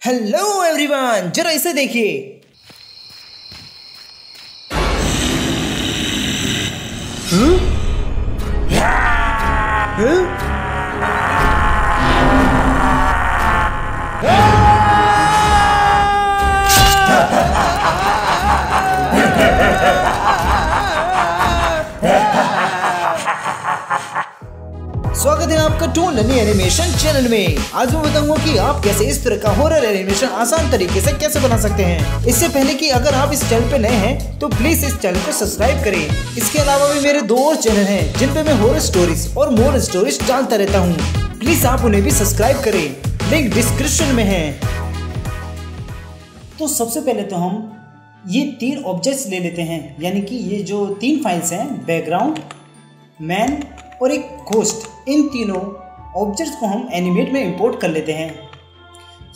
Hello everyone, जरा इसे देखिए। स्वागत है आपका टू नन्ही एनिमेशन चैनल में। आज मैं बताऊंगा कि आप कैसे इस तरह का हॉरर एनिमेशन आसान तरीके से कैसे बना सकते हैं। इससे पहले कि अगर आप इस चैनल पे नए हैं तो प्लीज इस चैनल को सब्सक्राइब करें। इसके अलावा भी मेरे 2 और चैनल हैं जिन पे मैं हॉरर स्टोरीज और मोर स्टोरीज डालता रहता हूँ। प्लीज आप उन्हें भी सब्सक्राइब करें, लिंक डिस्क्रिप्शन में है। तो सबसे पहले तो हम ये 3 ऑब्जेक्ट्स ले लेते हैं, यानी कि ये जो 3 फाइल्स हैं, बैकग्राउंड, मैन और एक घोस्ट। इन तीनों ऑब्जेक्ट्स को हम एनिमेट में इंपोर्ट कर लेते हैं।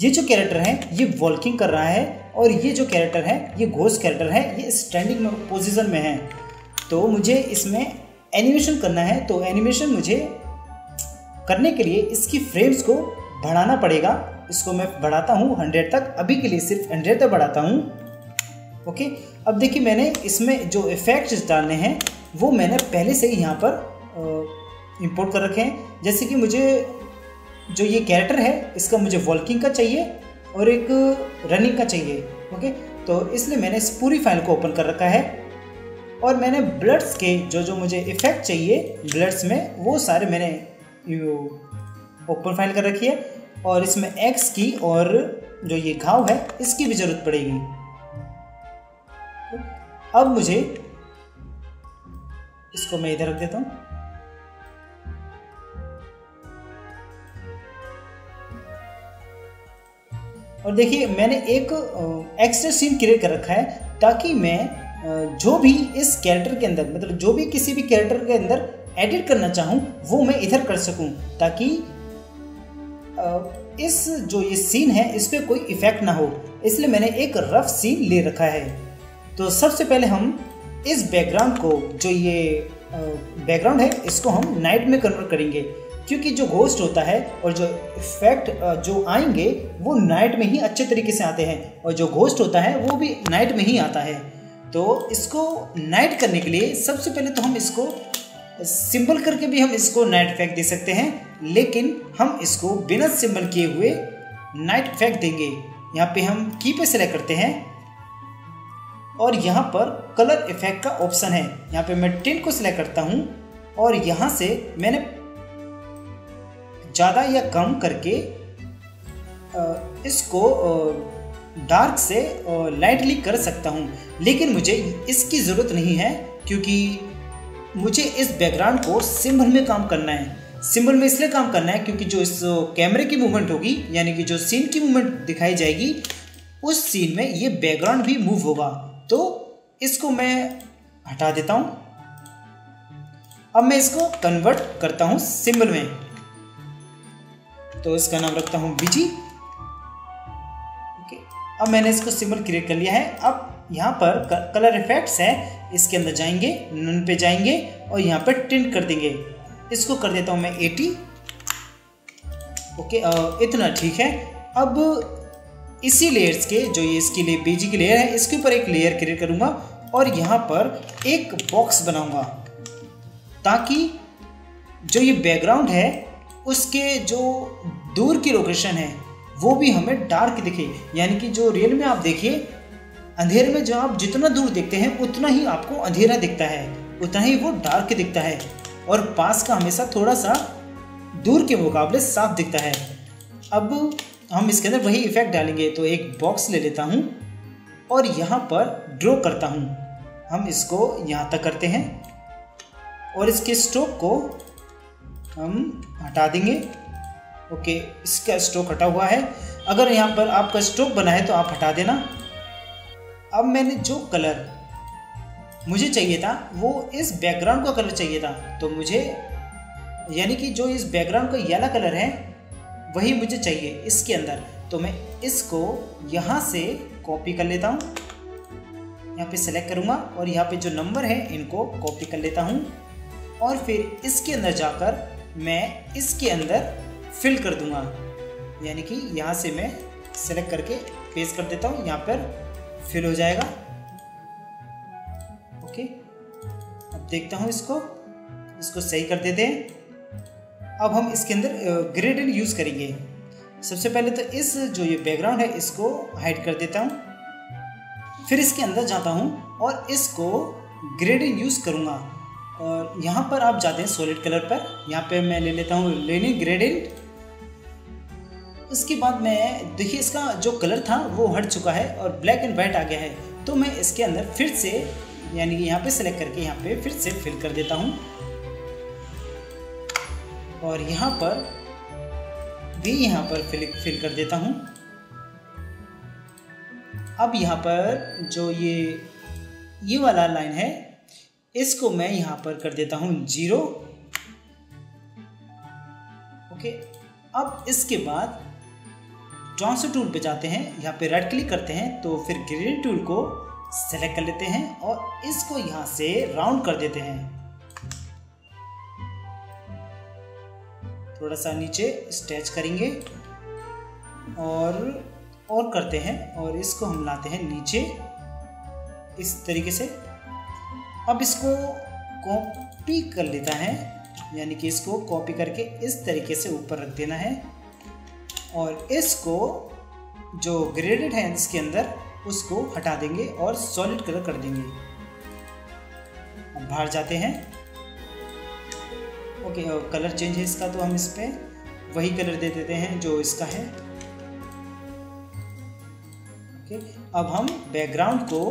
ये जो कैरेक्टर है ये वॉकिंग कर रहा है और ये जो कैरेक्टर है ये घोस्ट कैरेक्टर है, ये स्टैंडिंग पोजीशन में है। तो मुझे इसमें एनिमेशन करना है। तो एनिमेशन मुझे करने के लिए इसकी फ्रेम्स को बढ़ाना पड़ेगा। इसको मैं बढ़ाता हूँ 100 तक। अभी के लिए सिर्फ 100 तक बढ़ाता हूँ। ओके, अब देखिए मैंने इसमें जो इफेक्ट्स डालने हैं वो मैंने पहले से ही यहाँ पर इंपोर्ट कर रखे हैं। जैसे कि मुझे जो ये कैरेक्टर है इसका मुझे वॉकिंग का चाहिए और एक रनिंग का चाहिए। ओके, तो इसलिए मैंने इस पूरी फाइल को ओपन कर रखा है और मैंने ब्लड्स के जो मुझे इफेक्ट चाहिए ब्लड्स में, वो सारे मैंने ओपन फाइल कर रखी है। और इसमें एक्स की और जो ये घाव है इसकी भी जरूरत पड़ेगी। अब मुझे इसको मैं इधर रख देता हूँ। और देखिए मैंने एक एक्स्ट्रा सीन क्रिएट कर रखा है ताकि मैं जो भी इस कैरेक्टर के अंदर, मतलब जो भी किसी भी कैरेक्टर के अंदर एडिट करना चाहूँ वो मैं इधर कर सकूँ, ताकि इस जो ये सीन है इस पर कोई इफेक्ट ना हो। इसलिए मैंने एक रफ सीन ले रखा है। तो सबसे पहले हम इस बैकग्राउंड को, जो ये बैकग्राउंड है, इसको हम नाइट में कन्वर्ट करेंगे, क्योंकि जो घोस्ट होता है और जो इफेक्ट जो आएंगे वो नाइट में ही अच्छे तरीके से आते हैं और जो घोस्ट होता है वो भी नाइट में ही आता है। तो इसको नाइट करने के लिए सबसे पहले तो हम इसको सिंबल करके भी हम इसको नाइट इफेक्ट दे सकते हैं, लेकिन हम इसको बिना सिंबल किए हुए नाइट इफेक्ट देंगे। यहाँ पे हम की पे सेलेक्ट करते हैं और यहाँ पर कलर इफेक्ट का ऑप्शन है। यहाँ पे मैं टिन को सिलेक्ट करता हूँ और यहाँ से मैंने ज़्यादा या कम करके इसको डार्क से लाइटली कर सकता हूँ, लेकिन मुझे इसकी ज़रूरत नहीं है क्योंकि मुझे इस बैकग्राउंड को सिंबल में काम करना है। सिंबल में इसलिए काम करना है क्योंकि जो इस कैमरे की मूवमेंट होगी, यानी कि जो सीन की मूवमेंट दिखाई जाएगी, उस सीन में ये बैकग्राउंड भी मूव होगा। तो इसको मैं हटा देता हूँ। अब मैं इसको कन्वर्ट करता हूँ सिंबल में। तो इसका नाम रखता हूँ बीजी। ओके, अब मैंने इसको सिंबल क्रिएट कर लिया है। अब यहाँ पर कलर इफेक्ट्स है, इसके अंदर जाएंगे, नन पे जाएंगे और यहाँ पर टिंट कर देंगे। इसको कर देता हूँ मैं 80। ओके, इतना ठीक है। अब इसी लेयर्स के, जो ये इसके लिए बीजी की लेयर है, इसके ऊपर एक लेयर क्रिएट करूँगा और यहाँ पर एक बॉक्स बनाऊँगा ताकि जो ये बैकग्राउंड है उसके जो दूर की लोकेशन है वो भी हमें डार्क दिखे। यानी कि जो रियल में आप देखिए, अंधेरे में जो आप जितना दूर देखते हैं उतना ही आपको अंधेरा दिखता है, उतना ही वो डार्क दिखता है, और पास का हमेशा थोड़ा सा दूर के मुकाबले साफ दिखता है। अब हम इसके अंदर वही इफेक्ट डालेंगे। तो एक बॉक्स ले लेता हूँ और यहाँ पर ड्रॉ करता हूँ। हम इसको यहाँ तक करते हैं और इसके स्ट्रोक को हम हटा देंगे। ओके, इसका स्ट्रोक हटा हुआ है। अगर यहाँ पर आपका स्ट्रोक बना है तो आप हटा देना। अब मैंने जो कलर मुझे चाहिए था वो इस बैकग्राउंड का कलर चाहिए था, तो मुझे, यानी कि जो इस बैकग्राउंड का येलो कलर है वही मुझे चाहिए इसके अंदर। तो मैं इसको यहाँ से कॉपी कर लेता हूँ, यहाँ पे सेलेक्ट करूँगा और यहाँ पे जो नंबर है इनको कॉपी कर लेता हूँ और फिर इसके अंदर जाकर मैं इसके अंदर फिल कर दूंगा। यानी कि यहाँ से मैं सेलेक्ट करके पेस्ट कर देता हूँ, यहाँ पर फिल हो जाएगा। ओके, अब देखता हूँ इसको सही कर देते हैं। अब हम इसके अंदर ग्रेडियंट यूज़ करेंगे। सबसे पहले तो इस जो ये बैकग्राउंड है इसको हाइड कर देता हूँ, फिर इसके अंदर जाता हूँ और इसको ग्रेडियंट यूज़ करूँगा। और यहाँ पर आप जाते हैं सॉलिड कलर पर, यहाँ पे मैं ले लेता हूँ लेनी ग्रेडियंट। उसके बाद मैं देखिए इसका जो कलर था वो हट चुका है और ब्लैक एंड वाइट आ गया है, तो मैं इसके अंदर फिर से यानी कि यहाँ पे सेलेक्ट करके यहाँ पे फिर से फिल कर देता हूँ। और यहाँ पर भी यहाँ पर फिल कर देता हूँ। अब यहाँ पर जो ये वाला लाइन है इसको मैं यहाँ पर कर देता हूँ 0। ओके, अब इसके बाद ट्रांसफर टूल पे जाते हैं, यहाँ पे राइट क्लिक करते हैं, तो फिर ग्रेडियंट टूल को सेलेक्ट कर लेते हैं और इसको यहाँ से राउंड कर देते हैं, थोड़ा सा नीचे स्ट्रेच करेंगे और करते हैं और इसको हम लाते हैं नीचे इस तरीके से। अब इसको कॉपी कर लेता है, यानी कि इसको कॉपी करके इस तरीके से ऊपर रख देना है और इसको जो ग्रेडेड है इसके अंदर उसको हटा देंगे और सॉलिड कलर कर देंगे। अब बाहर जाते हैं। ओके, कलर चेंज है इसका, तो हम इस पे वही कलर दे देते हैं जो इसका है। ओके, अब हम बैकग्राउंड को,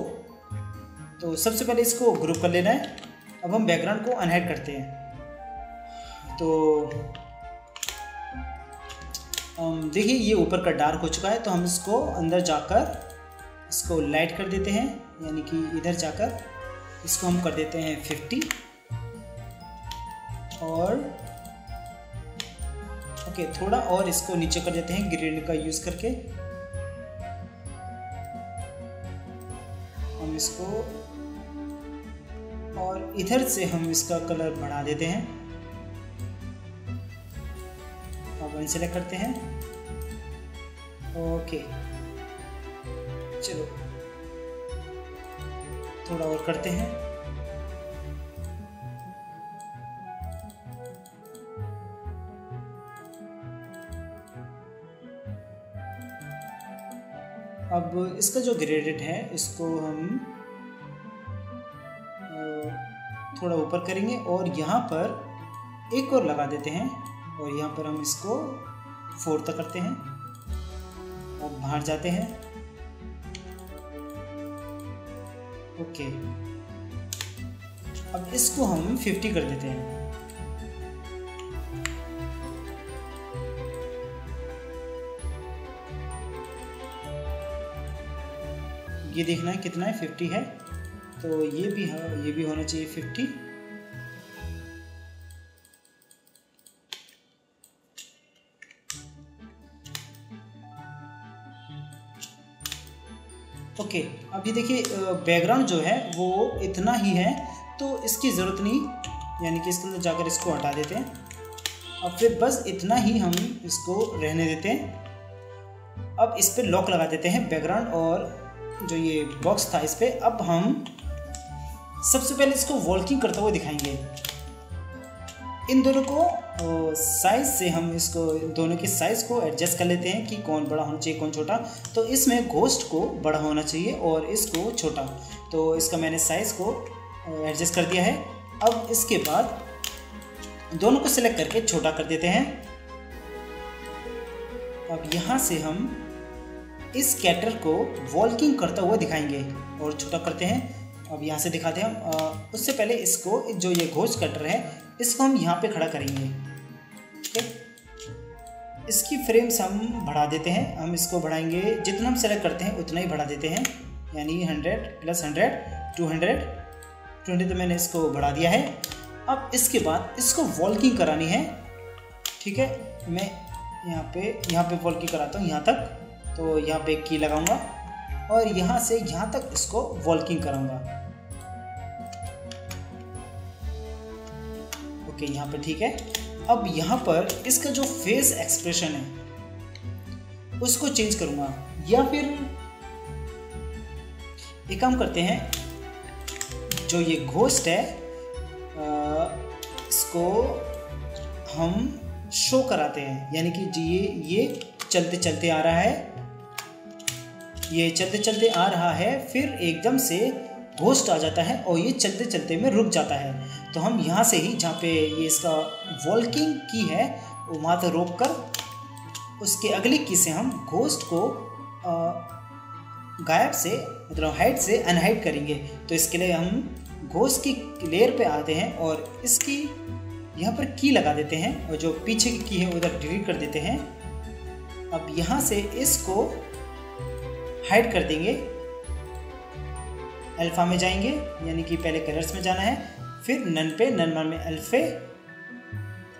तो सबसे पहले इसको ग्रुप कर लेना है। अब हम बैकग्राउंड को अनहाइड करते हैं। तो देखिए ये ऊपर का डार्क हो चुका है, तो हम इसको अंदर जाकर इसको लाइट कर देते हैं, यानी कि इधर जाकर इसको हम कर देते हैं 50 और ओके थोड़ा और इसको नीचे कर देते हैं ग्रेडियंट का यूज करके। हम इसको और इधर से हम इसका कलर बढ़ा देते हैं। अब अनसेलेक्ट करते हैं। ओके, चलो थोड़ा और करते हैं। अब इसका जो ग्रेडियंट है इसको हम थोड़ा ऊपर करेंगे और यहाँ पर एक और लगा देते हैं और यहाँ पर हम इसको 4 तक करते हैं। अब बाहर जाते हैं। ओके, अब इसको हम 50 कर देते हैं। ये देखना है कितना है, 50 है, तो ये भी होना चाहिए 50। ओके, अब ये देखिए बैकग्राउंड जो है वो इतना ही है, तो इसकी ज़रूरत नहीं, यानी कि इसके अंदर जाकर इसको हटा देते हैं। अब फिर बस इतना ही हम इसको रहने देते हैं। अब इस पर लॉक लगा देते हैं बैकग्राउंड और जो ये बॉक्स था इस पे। अब हम सबसे पहले इसको वॉल्किंग करते हुए दिखाएंगे। इन दोनों को साइज से हम इसको दोनों के साइज को एडजस्ट कर लेते हैं कि कौन बड़ा होना चाहिए कौन छोटा। तो इसमें घोस्ट को बड़ा होना चाहिए और इसको छोटा, तो इसका मैंने साइज को एडजस्ट कर दिया है। अब इसके बाद दोनों को सिलेक्ट करके छोटा कर देते हैं। अब यहाँ से हम इस कैरेक्टर को वॉल्किंग करता हुआ दिखाएंगे और छोटा करते हैं। अब यहाँ से दिखाते हैं हम। उससे पहले इसको जो ये घोस्ट कटर है इसको हम यहाँ पे खड़ा करेंगे। ठीक, इसकी फ्रेम्स हम बढ़ा देते हैं। हम इसको बढ़ाएंगे, जितना हम सेलेक्ट करते हैं उतना ही बढ़ा देते हैं, यानी 100 + 100 200 तो मैंने इसको बढ़ा दिया है। अब इसके बाद इसको वॉल्किंग करानी है। ठीक है, मैं यहाँ पे वॉल्किंग कराता हूँ यहाँ तक। तो यहाँ पे एक की लगाऊंगा और यहाँ से यहाँ तक इसको वॉल्किंग कराऊंगा। ओके, यहाँ पे ठीक है। अब यहाँ पर इसका जो फेस एक्सप्रेशन है उसको चेंज करूँगा। या फिर एक काम करते हैं, जो ये घोस्ट है इसको हम शो कराते हैं, यानी कि ये चलते चलते आ रहा है, ये चलते चलते आ रहा है, फिर एकदम से घोस्ट आ जाता है और ये चलते चलते में रुक जाता है। तो हम यहाँ से ही जहाँ पे ये इसका वॉल्किंग की है वहाँ तो रोक कर उसके अगली की से हम घोस्ट को गायब से मतलब हाइड से अनहाइड करेंगे। तो इसके लिए हम घोस्ट की लेयर पे आते हैं और इसकी यहाँ पर की लगा देते हैं और जो पीछे की की है उधर डिलीट कर देते हैं। अब यहाँ से इसको हाइड कर देंगे, अल्फा में जाएंगे, यानी कि पहले कलर्स में जाना है, फिर नन पे, नन में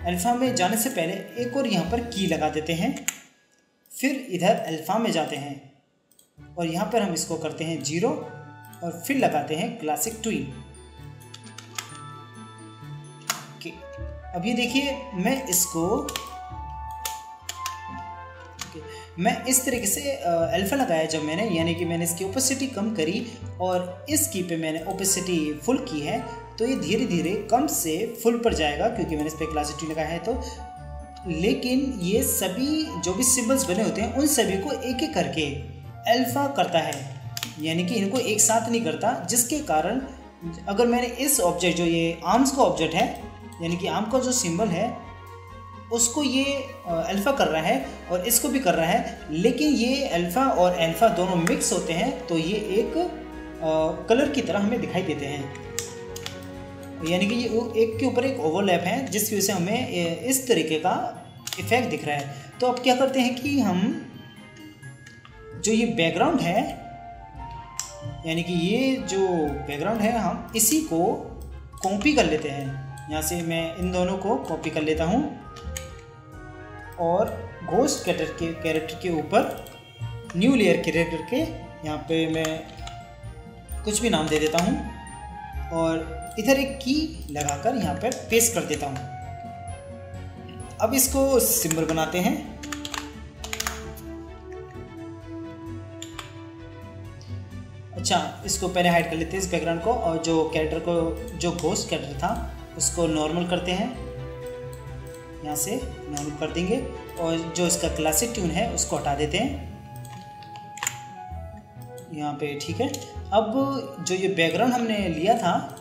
अल्फा में जाने से पहले एक और यहाँ पर की लगा देते हैं, फिर इधर अल्फा में जाते हैं और यहाँ पर हम इसको करते हैं 0 और फिर लगाते हैं क्लासिक ट्विन। अब ये देखिए मैं इस तरीके से अल्फा लगाया जब मैंने, यानी कि मैंने इसकी ओपेसिटी कम करी और इस की पे मैंने ओपेसिटी फुल की है, तो ये धीरे धीरे कम से फुल पर जाएगा क्योंकि मैंने इस पर क्लासिक ट्विन लगाया है। तो लेकिन ये सभी जो भी सिंबल्स बने होते हैं उन सभी को एक एक करके अल्फा करता है, यानी कि इनको एक साथ नहीं करता, जिसके कारण अगर मैंने इस ऑब्जेक्ट जो ये आर्म्स का ऑब्जेक्ट है, यानी कि आर्म का जो सिंबल है उसको ये अल्फा कर रहा है और इसको भी कर रहा है, लेकिन ये अल्फा और अल्फा दोनों मिक्स होते हैं तो ये एक कलर की तरह हमें दिखाई देते हैं, यानी कि ये एक के ऊपर एक ओवरलैप है जिसकी वजह से हमें इस तरीके का इफेक्ट दिख रहा है। तो अब क्या करते हैं कि हम जो ये बैकग्राउंड है, यानी कि ये जो बैकग्राउंड है हम इसी को कॉपी कर लेते हैं। यहाँ से मैं इन दोनों को कॉपी कर लेता हूँ और घोस्ट कैरेक्टर के ऊपर न्यू लेयर क्रिएट करके यहाँ पे मैं कुछ भी नाम दे देता हूँ और इधर एक की लगाकर यहाँ पे पेस्ट कर देता हूँ। अब इसको सिंबल बनाते हैं। अच्छा, इसको पहले हाइड कर लेते हैं इस बैकग्राउंड को और जो कैरेक्टर को, जो घोस्ट कैरेक्टर था उसको नॉर्मल करते हैं, यहाँ से नॉर्मल कर देंगे और जो इसका क्लासिक ट्यून है उसको हटा देते हैं यहाँ पे। ठीक है, अब जो ये बैकग्राउंड हमने लिया था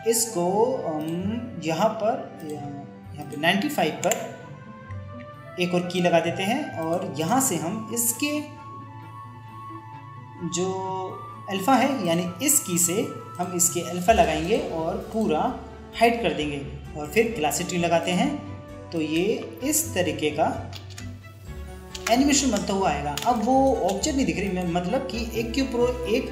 इसको हम यहाँ पे 95 पर एक और की लगा देते हैं और यहाँ से हम इसके जो अल्फा है यानी इस की से हम इसके अल्फा लगाएंगे और पूरा हाइड कर देंगे और फिर क्लासिक ट्यून लगाते हैं तो ये इस तरीके का एनिमेशन बनता हुआ आएगा। अब वो ऑब्जेक्ट नहीं दिख रही, मतलब कि एक के ऊपर एक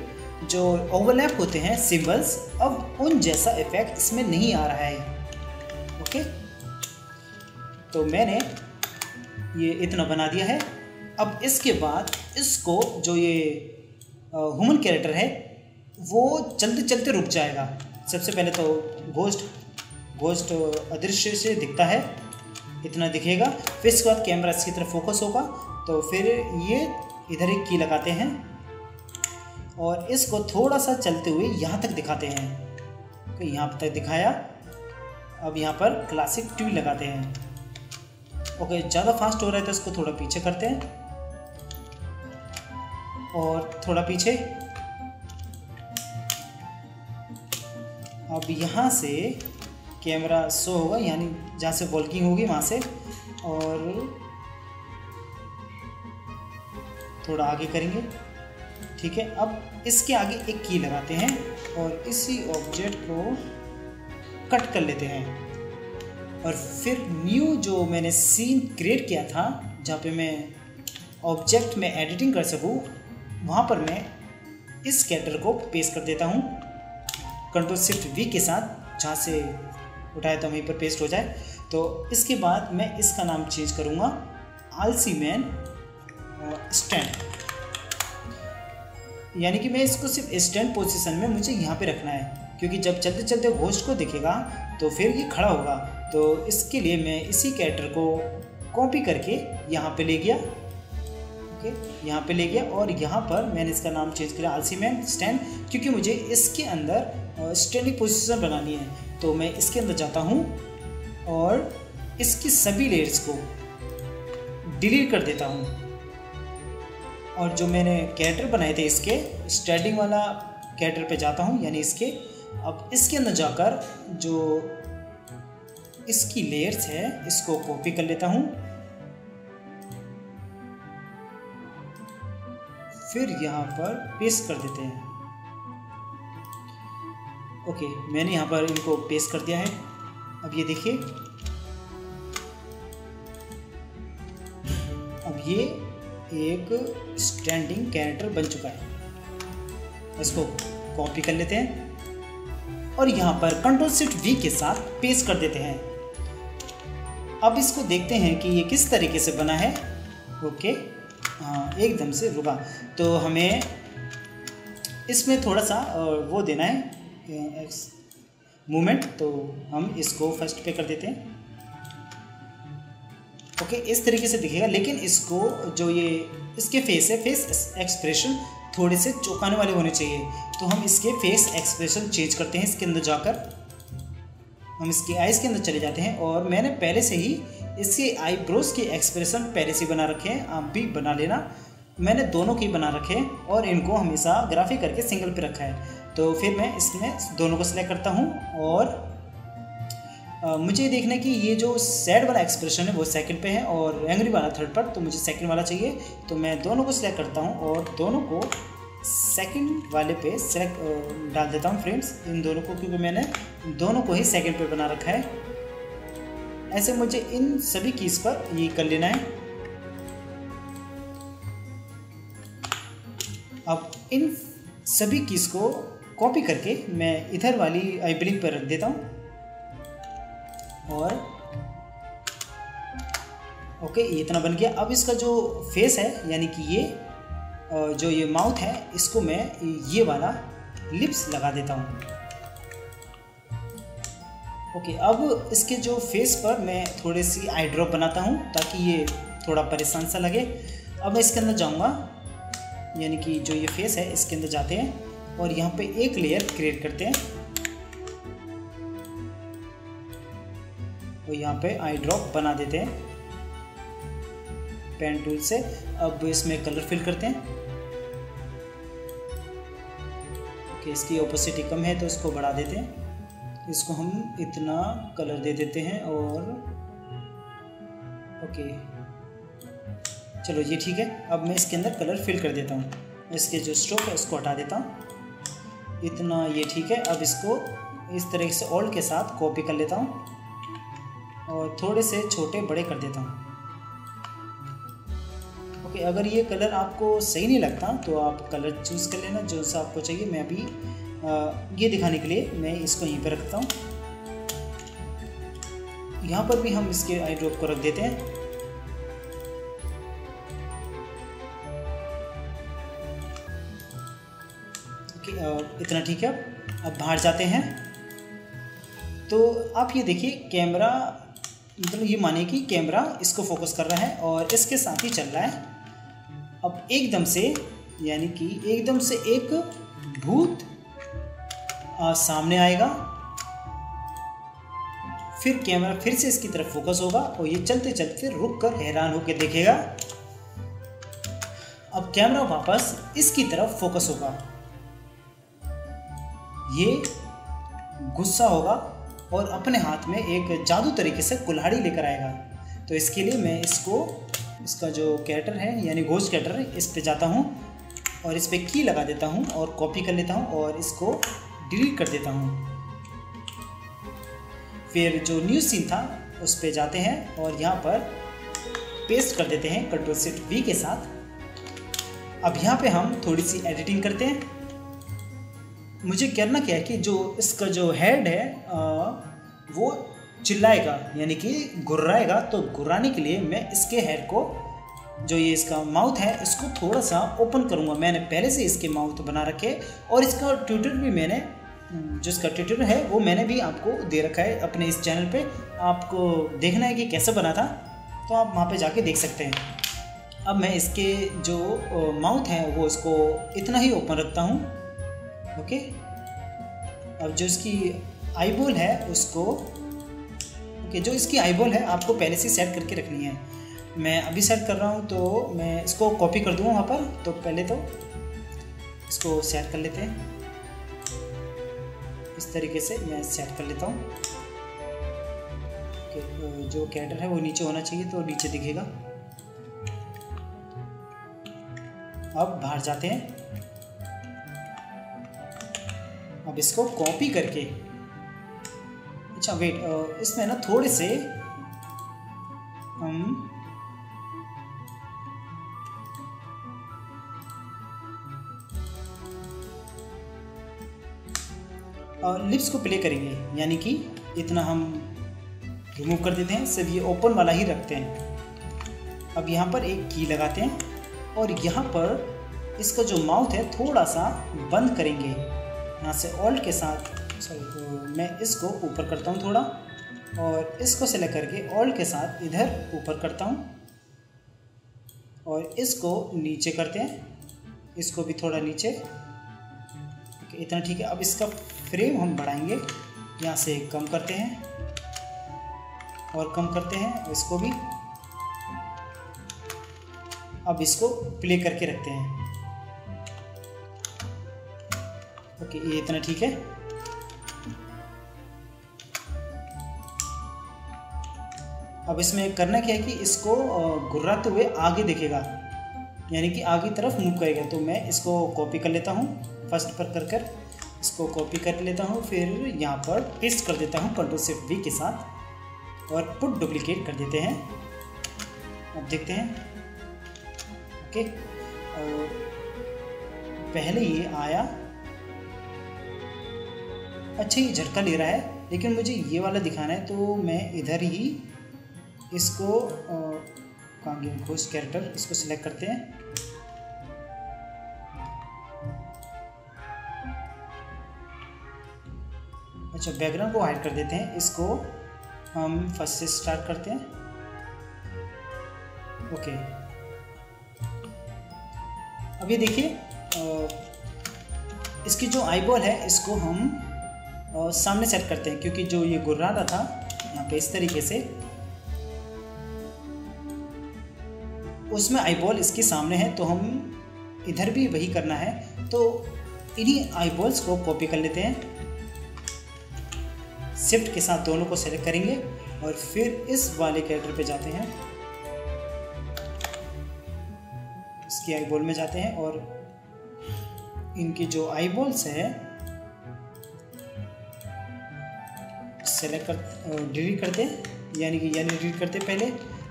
जो ओवरलैप होते हैं सिंबल्स, अब उन जैसा इफेक्ट इसमें नहीं आ रहा है। ओके, तो मैंने ये इतना बना दिया है। अब इसके बाद इसको जो ये ह्यूमन कैरेक्टर है वो चलते चलते रुक जाएगा। सबसे पहले तो घोस्ट अदृश्य से दिखता है, इतना दिखेगा, फिर इसके बाद कैमरा इसकी तरफ फोकस होगा तो फिर ये इधर एक की लगाते हैं और इसको थोड़ा सा चलते हुए यहाँ तक दिखाते हैं। तो यहाँ तक दिखाया, अब यहाँ पर क्लासिक ट्यून लगाते हैं। ओके, ज़्यादा फास्ट हो रहा है तो इसको थोड़ा पीछे करते हैं और थोड़ा पीछे। अब यहाँ से कैमरा शो होगा, यानी जहाँ से वॉल्किंग होगी वहाँ से, और थोड़ा आगे करेंगे। ठीक है, अब इसके आगे एक की लगाते हैं और इसी ऑब्जेक्ट को कट कर लेते हैं और फिर न्यू जो मैंने सीन क्रिएट किया था जहाँ पे मैं ऑब्जेक्ट में एडिटिंग कर सकूँ, वहाँ पर मैं इस कैरेक्टर को पेस्ट कर देता हूँ Ctrl+Shift+V के साथ, जहाँ से उठाए तो वहीं पर पेस्ट हो जाए। तो इसके बाद मैं इसका नाम चेंज करूँगा आलसी मैन स्टैंड, यानी कि मैं इसको सिर्फ स्टैंड पोजीशन में मुझे यहाँ पे रखना है, क्योंकि जब चलते चलते घोस्ट को दिखेगा तो फिर ये खड़ा होगा। तो इसके लिए मैं इसी कैरेक्टर को कॉपी करके यहाँ पे ले गया। ओके, यहाँ पे ले गया और यहाँ पर मैंने इसका नाम चेंज किया आलसीमैन स्टैंड, क्योंकि मुझे इसके अंदर स्टैंडिंग पोजीशन बनानी है। तो मैं इसके अंदर जाता हूँ और इसकी सभी लेयर्स को डिलीट कर देता हूँ। और जो मैंने कैरेक्टर बनाए थे इसके स्टैंडिंग वाला कैरेक्टर पे जाता हूँ, यानी इसके। अब इसके अंदर जाकर जो इसकी लेयर्स है इसको कॉपी कर लेता हूँ, फिर यहाँ पर पेस्ट कर देते हैं। ओके, मैंने यहाँ पर इनको पेस्ट कर दिया है। अब ये देखिए, अब ये एक स्टैंडिंग कैरेक्टर बन चुका है। इसको कॉपी कर लेते हैं और यहाँ पर Ctrl+Shift+V के साथ पेस्ट कर देते हैं। अब इसको देखते हैं कि ये किस तरीके से बना है। ओके, हाँ, एकदम से रुका। तो हमें इसमें थोड़ा सा वो देना है मूवमेंट, तो हम इसको फर्स्ट पे कर देते हैं। ओके, इस तरीके से दिखेगा, लेकिन इसको जो ये इसके फेस है, फेस एक्सप्रेशन थोड़े से चौंकाने वाले होने चाहिए। तो हम इसके फेस एक्सप्रेशन चेंज करते हैं। इसके अंदर जाकर हम इसकी आइज के अंदर चले जाते हैं और मैंने पहले से ही इसके आईब्रोज के एक्सप्रेशन पहले से बना रखे हैं, आप भी बना लेना। मैंने दोनों की बना रखे हैं और इनको हमेशा ग्राफिक करके सिंगल पे रखा है। तो फिर मैं इसमें दोनों को सिलेक्ट करता हूँ और मुझे देखना है कि ये जो सैड वाला एक्सप्रेशन है वो सेकंड पे है और एंग्री वाला थर्ड पर, तो मुझे सेकंड वाला चाहिए। तो मैं दोनों को सिलेक्ट करता हूँ और दोनों को सेकंड वाले पे सेलेक्ट डाल देता हूँ फ्रेंड्स, इन दोनों को, क्योंकि मैंने दोनों को ही सेकंड पे बना रखा है। ऐसे मुझे इन सभी कीज पर ये कर लेना है। अब इन सभी कीज को कॉपी करके मैं इधर वाली आई ब्लिंक पर रख देता हूँ और ओके, ये इतना बन गया। अब इसका जो फेस है, यानी कि ये जो ये माउथ है, इसको मैं ये वाला लिप्स लगा देता हूँ। ओके, अब इसके जो फेस पर मैं थोड़ी सी आई ड्रॉप बनाता हूँ ताकि ये थोड़ा परेशान सा लगे। अब मैं इसके अंदर जाऊँगा, यानी कि जो ये फेस है इसके अंदर जाते हैं और यहाँ पे एक लेयर क्रिएट करते हैं और यहाँ पे आई ड्रॉप बना देते हैं पेन टूल से। अब इसमें कलर फिल करते हैं। ओके, इसकी ओपेसिटी कम है तो इसको बढ़ा देते हैं। इसको हम इतना कलर दे देते हैं और ओके, चलो ये ठीक है। अब मैं इसके अंदर कलर फिल कर देता हूँ। इसके जो स्ट्रोक है उसको हटा देता हूँ, इतना ये ठीक है। अब इसको इस तरह से ऑल्ट के साथ कॉपी कर लेता हूँ और थोड़े से छोटे बड़े कर देता हूँ। ओके, अगर ये कलर आपको सही नहीं लगता तो आप कलर चूज़ कर लेना जो सा आपको चाहिए। मैं अभी ये दिखाने के लिए मैं इसको यहीं पे रखता हूँ। यहाँ पर भी हम इसके आई ड्रॉप को रख देते हैं। ओके, इतना ठीक है। अब बाहर जाते हैं तो आप ये देखिए, कैमरा मतलब ये माने कि कैमरा इसको फोकस कर रहा है और इसके साथ ही चल रहा है। अब एकदम से, यानी कि एकदम से एक भूत सामने आएगा, फिर कैमरा फिर से इसकी तरफ फोकस होगा और ये चलते चलते रुक कर हैरान होकर देखेगा। अब कैमरा वापस इसकी तरफ फोकस होगा, ये गुस्सा होगा और अपने हाथ में एक जादू तरीके से कुल्हाड़ी लेकर आएगा। तो इसके लिए मैं इसका जो कैरेक्टर है, यानी घोस्ट कैरेक्टर है, इस पे जाता हूँ और इस पे की लगा देता हूँ और कॉपी कर लेता हूँ और इसको डिलीट कर देता हूँ। फिर जो न्यू सीन था उस पे जाते हैं और यहाँ पर पेस्ट कर देते हैं Ctrl+Shift+V के साथ। अब यहाँ पे हम थोड़ी सी एडिटिंग करते हैं। मुझे करना क्या है कि जो इसका जो हेड है वो चिल्लाएगा, यानी कि गुर्राएगा। तो गुर्राने के लिए मैं इसके हेड को, जो ये इसका माउथ है, इसको थोड़ा सा ओपन करूँगा। मैंने पहले से इसके माउथ बना रखे और इसका ट्यूटर भी मैंने, जो इसका ट्यूटर है वो मैंने भी आपको दे रखा है अपने इस चैनल पे। आपको देखना है कि कैसे बना था। तो आप वहाँ पे जाके देख सकते हैं। अब मैं इसके जो माउथ है वो इसको इतना ही ओपन रखता हूँ। ओके, अब जो इसकी आईबॉल है उसको जो इसकी आईबॉल है आपको पहले से सेट करके रखनी है। मैं अभी सेट कर रहा हूँ तो मैं इसको कॉपी कर दूँगा वहाँ पर। तो पहले तो इसको सेट कर लेते हैं, इस तरीके से मैं सेट कर लेता हूँ। जो कैरेक्टर है वो नीचे होना चाहिए तो नीचे दिखेगा। अब बाहर जाते हैं। अब इसको कॉपी करके, अच्छा वेट, इसमें ना थोड़े से हम लिप्स को प्ले करेंगे, यानी कि इतना हम रिमूव कर देते हैं, सिर्फ ये ओपन वाला ही रखते हैं। अब यहाँ पर एक की लगाते हैं और यहाँ पर इसका जो माउथ है थोड़ा सा बंद करेंगे। यहाँ से ऑल्ट के साथ मैं इसको ऊपर करता हूँ थोड़ा, और इसको सेलेक्ट करके ऑल्ट के साथ इधर ऊपर करता हूँ और इसको नीचे करते हैं, इसको भी थोड़ा नीचे। इतना ठीक है। अब इसका फ्रेम हम बढ़ाएंगे, यहाँ से कम करते हैं और कम करते हैं इसको भी। अब इसको प्ले करके रखते हैं। ओके, ये इतना ठीक है। अब इसमें करना क्या है कि इसको घुर्राते हुए आगे दिखेगा, यानी कि आगे तरफ मूव करेगा। तो मैं इसको कॉपी कर लेता हूँ, फर्स्ट पर कर इसको कॉपी कर लेता हूँ, फिर यहाँ पर पेस्ट कर देता हूँ Ctrl+Shift+V के साथ और पुट डुप्लीकेट कर देते हैं। अब देखते हैं। ओके, और पहले ये आया, अच्छा ये झटका ले रहा है, लेकिन मुझे ये वाला दिखाना है तो मैं इधर ही इसको कहाँ गया घोस्ट कैरेक्टर, इसको सिलेक्ट करते हैं। अच्छा, बैकग्राउंड को हाइड कर देते हैं, इसको हम फर्स्ट से स्टार्ट करते हैं। ओके, अब ये देखिए, इसकी जो आईबॉल है इसको हम सामने सेट करते हैं, क्योंकि जो ये घुर्रा रहा था यहाँ पे इस तरीके से, उसमें आईबॉल इसके सामने है, तो हम इधर भी वही करना है। तो इन्हीं आईबॉल्स को कॉपी कर लेते हैं, शिफ्ट के साथ दोनों को सेलेक्ट करेंगे और फिर इस वाले कैरेक्टर पे जाते हैं, इसकी आईबॉल में जाते हैं और इनकी जो आईबॉल्स है सेलेक्ट कर डिलीट करते हैं, यानी डिलीट करते पहले।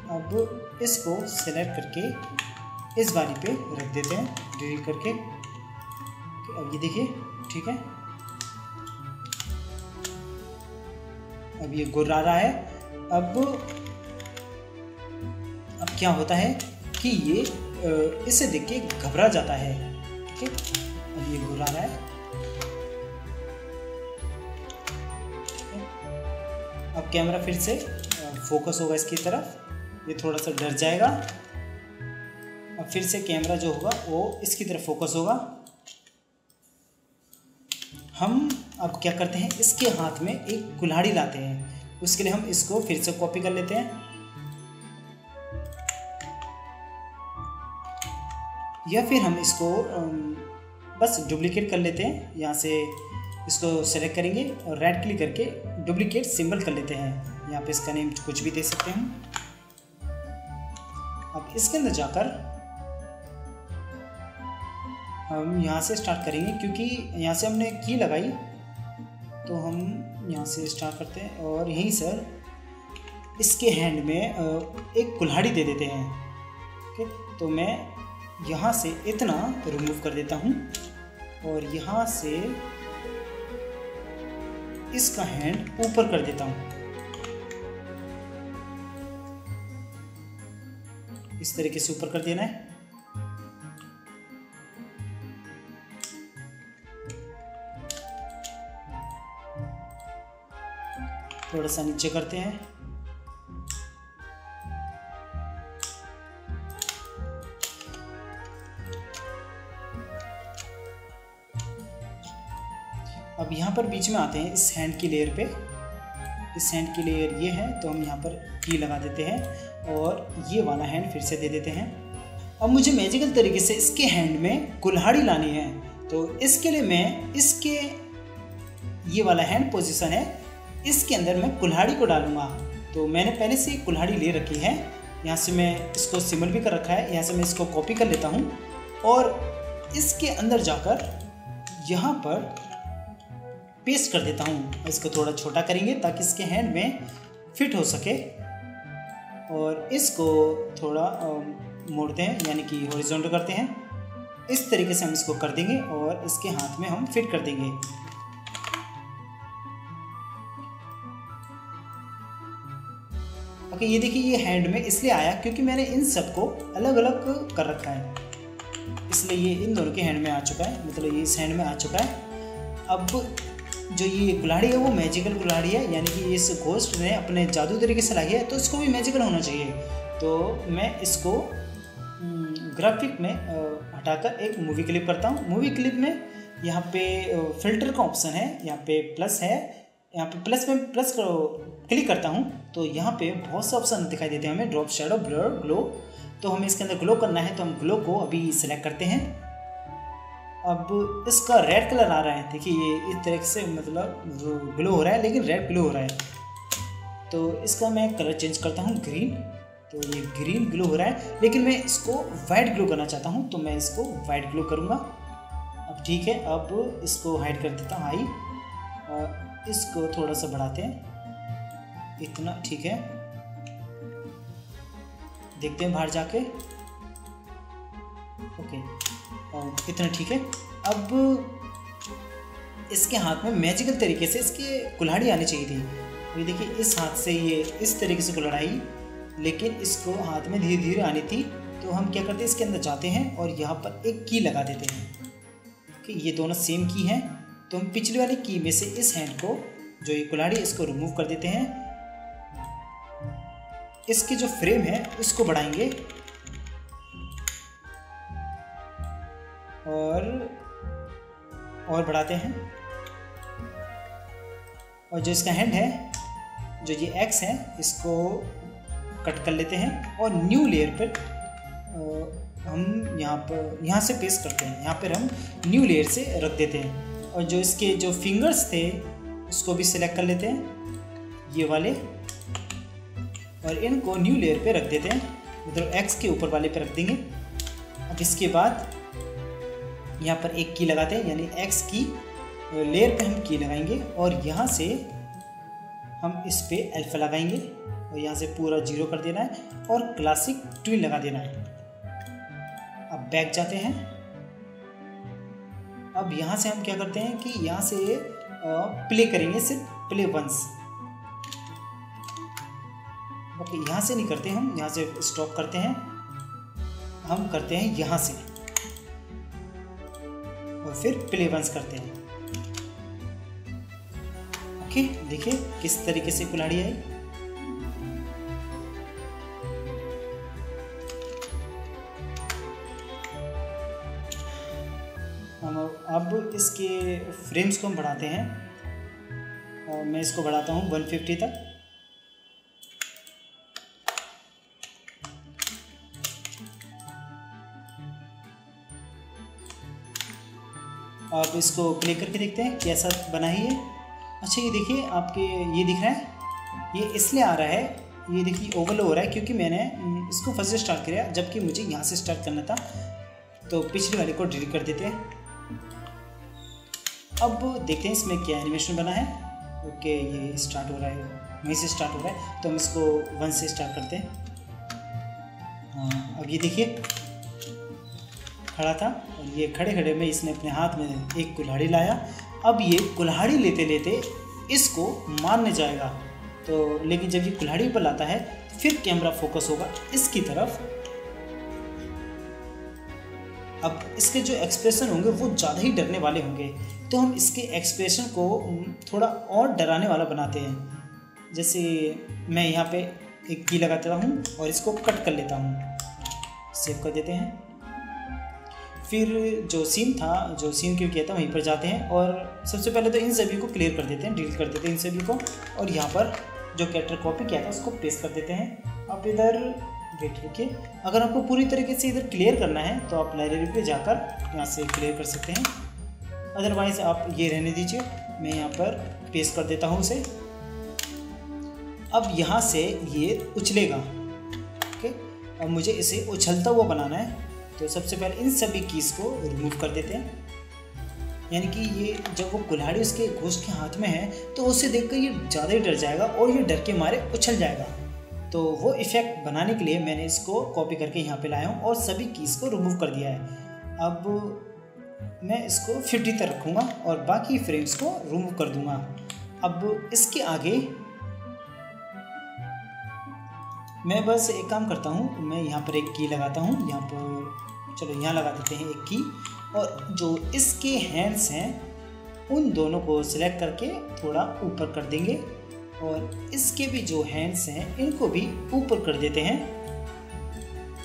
अब इसको सेलेक्ट करके इस वाली पे रख देते हैं डिलीट करके। अब ये देखिए ठीक है। अब ये घुर्रा रहा है। अब क्या होता है कि ये इसे देख के घबरा जाता है। ठीक है, अब ये घुर्रा रहा है। अब कैमरा फिर से फोकस होगा इसकी तरफ, ये थोड़ा सा डर जाएगा। अब फिर से कैमरा जो होगा वो इसकी तरफ फोकस होगा। हम अब क्या करते हैं, इसके हाथ में एक कुल्हाड़ी लाते हैं, उसके लिए हम इसको फिर से कॉपी कर लेते हैं, या फिर हम इसको बस डुप्लीकेट कर लेते हैं। यहाँ से इसको सेलेक्ट करेंगे और राइट क्लिक करके डुप्लीकेट सिंबल कर लेते हैं। यहाँ पे इसका नेम कुछ भी दे सकते हैं। अब इसके अंदर जाकर हम यहाँ से स्टार्ट करेंगे, क्योंकि यहाँ से हमने की लगाई, तो हम यहाँ से स्टार्ट करते हैं और यहीं सर इसके हैंड में एक कुल्हाड़ी दे देते हैं। ठीक, तो मैं यहाँ से इतना रिमूव कर देता हूँ और यहाँ से इसका हैंड ऊपर कर देता हूँ। इस तरीके से ऊपर कर देना है। थोड़ा सा नीचे करते हैं। अब यहाँ पर बीच में आते हैं इस हैंड की लेयर पे। इस हैंड की लेयर ये है, तो हम यहाँ पर की लगा देते हैं और ये वाला हैंड फिर से दे देते हैं। अब मुझे मैजिकल तरीके से इसके हैंड में कुल्हाड़ी लानी है, तो इसके लिए मैं इसके ये वाला हैंड पोजीशन है, इसके अंदर मैं कुल्हाड़ी को डालूंगा। तो मैंने पहले से कुल्हाड़ी ले रखी है, यहाँ से मैं इसको सिमल भी कर रखा है, यहाँ से मैं इसको कॉपी कर लेता हूँ और इसके अंदर जाकर यहाँ पर पेस्ट कर देता हूँ। इसको थोड़ा छोटा करेंगे ताकि इसके हैंड में फिट हो सके और इसको थोड़ा मोड़ते हैं, यानी कि हॉरिजॉन्टल करते हैं। इस तरीके से हम इसको कर देंगे और इसके हाथ में हम फिट कर देंगे। ओके, ये देखिए ये हैंड में इसलिए आया क्योंकि मैंने इन सबको अलग अलग कर रखा है, इसलिए ये इन दोनों के हैंड में आ चुका है, मतलब ये इस हैंड में आ चुका है। अब जो ये कुल्हाड़ी है वो मैजिकल कुल्हाड़ी है, यानी कि इस घोस्ट ने अपने जादू तरीके से लाई है, तो इसको भी मैजिकल होना चाहिए। तो मैं इसको ग्राफिक में हटाकर एक मूवी क्लिप करता हूँ। मूवी क्लिप में यहाँ पे फिल्टर का ऑप्शन है, यहाँ पे प्लस है, यहाँ पे प्लस में प्लस क्लिक करता हूँ तो यहाँ पे बहुत से ऑप्शन दिखाई देते हैं हमें, ड्रॉप, शैडो, ब्लर, ग्लो। तो हमें इसके अंदर ग्लो करना है, तो हम ग्लो को अभी सिलेक्ट करते हैं। अब इसका रेड कलर आ रहा है, देखिए ये इस तरह से मतलब ग्लो हो रहा है, लेकिन रेड ग्लो हो रहा है। तो इसका मैं कलर चेंज करता हूँ ग्रीन, तो ये ग्रीन ग्लो हो रहा है, लेकिन मैं इसको वाइट ग्लो करना चाहता हूँ, तो मैं इसको वाइट ग्लो करूँगा। अब ठीक है, अब इसको हाइड कर देता हूँ हाई, और इसको थोड़ा सा बढ़ाते हैं, इतना ठीक है। देखते हैं बाहर जाके, ओके इतना ठीक है। अब इसके हाथ में मैजिकल तरीके से इसकी कुल्हाड़ी आनी चाहिए थी। ये देखिए इस हाथ से ये इस तरीके से कुल्हाड़ी, लेकिन इसको हाथ में धीरे धीरे आनी थी। तो हम क्या करते हैं, इसके अंदर जाते हैं और यहाँ पर एक की लगा देते हैं कि ये दोनों सेम की हैं। तो हम पिछली वाली की में से इस हैंड को, जो ये कुल्हाड़ी, इसको रिमूव कर देते हैं। इसकी जो फ्रेम है उसको बढ़ाएंगे और बढ़ाते हैं, और जो इसका हैंड है, जो ये एक्स है, इसको कट कर लेते हैं और न्यू लेयर पर हम यहाँ से पेस्ट करते हैं। यहाँ पर हम न्यू लेयर से रख देते हैं, और जो इसके जो फिंगर्स थे उसको भी सिलेक्ट कर लेते हैं, ये वाले, और इनको न्यू लेयर पे रख देते हैं, मतलब एक्स के ऊपर वाले पे रख देंगे। अब इसके बाद यहाँ पर एक की लगाते हैं, यानी एक्स की लेयर पे हम की लगाएंगे, और यहाँ से हम इस पे अल्फा लगाएंगे, और यहाँ से पूरा 0 कर देना है और क्लासिक ट्विन लगा देना है। अब बैक जाते हैं। अब यहाँ से हम क्या करते हैं कि यहाँ से प्ले करेंगे, सिर्फ प्ले वंस। ओके, यहाँ से नहीं करते, हम यहाँ से स्टॉप करते हैं, हम करते हैं यहाँ से, और फिर प्ले वंस करते हैं। ओके, देखिए किस तरीके से कुल्हाड़ी आई। हम अब इसके फ्रेम्स को हम बढ़ाते हैं, और मैं इसको बढ़ाता हूँ 150 तक। आप इसको प्ले करके देखते हैं कैसा बना है ये। अच्छा, ये देखिए आपके ये दिख रहा है, ये इसलिए आ रहा है, ये देखिए ओवरलो हो रहा है क्योंकि मैंने इसको फर्स्ट से स्टार्ट किया, जबकि मुझे यहाँ से स्टार्ट करना था। तो पिछले वाले को डिलीट कर देते हैं। अब देखते हैं इसमें क्या एनिमेशन बना है। ओके, ये स्टार्ट हो रहा है, वहीं से स्टार्ट हो रहा है, तो हम इसको 1 से स्टार्ट करते हैं। हाँ, अब ये देखिए खड़ा था, और ये खड़े खड़े में इसने अपने हाथ में एक कुल्हाड़ी लाया। अब ये कुल्हाड़ी लेते लेते इसको मारने जाएगा, तो लेकिन जब ये कुल्हाड़ी पर लाता है फिर कैमरा फोकस होगा इसकी तरफ। अब इसके जो एक्सप्रेशन होंगे वो ज़्यादा ही डरने वाले होंगे, तो हम इसके एक्सप्रेशन को थोड़ा और डराने वाला बनाते हैं। जैसे मैं यहाँ पे एक की लगाता हूँ और इसको कट कर लेता हूँ, सेव कर देते हैं। फिर जो सीन था, जो सीन क्यों किया था वहीं पर जाते हैं और सबसे पहले तो इन सभी को क्लियर कर देते हैं, डिलीट कर देते हैं इन सभी को, और यहाँ पर जो कैरेक्टर कॉपी किया था उसको पेस्ट कर देते हैं। अब इधर वेट रुकिए, अगर आपको पूरी तरीके से इधर क्लियर करना है तो आप लाइब्रेरी पे जाकर यहाँ से क्लियर कर सकते हैं, अदरवाइज़ आप ये रहने दीजिए। मैं यहाँ पर पेस्ट कर देता हूँ उसे। अब यहाँ से ये उछलेगा, ओके। अब मुझे इसे उछलता हुआ बनाना है, तो सबसे पहले इन सभी कीज़ को रिमूव कर देते हैं। यानी कि ये जब वो कुल्हाड़ी उसके घोस्ट के हाथ में है तो उसे देखकर ये ज़्यादा ही डर जाएगा और ये डर के मारे उछल जाएगा। तो वो इफ़ेक्ट बनाने के लिए मैंने इसको कॉपी करके यहाँ पे लाया हूँ और सभी कीज़ को रिमूव कर दिया है। अब मैं इसको 50 तक रखूँगा और बाकी फ्रेम्स को रिमूव कर दूँगा। अब इसके आगे मैं बस एक काम करता हूँ, मैं यहाँ पर एक की लगाता हूँ, यहाँ पर चलो यहाँ लगा देते हैं एक की, और जो इसके हैंड्स हैं उन दोनों को सिलेक्ट करके थोड़ा ऊपर कर देंगे और इसके भी जो हैंड्स हैं इनको भी ऊपर कर देते हैं,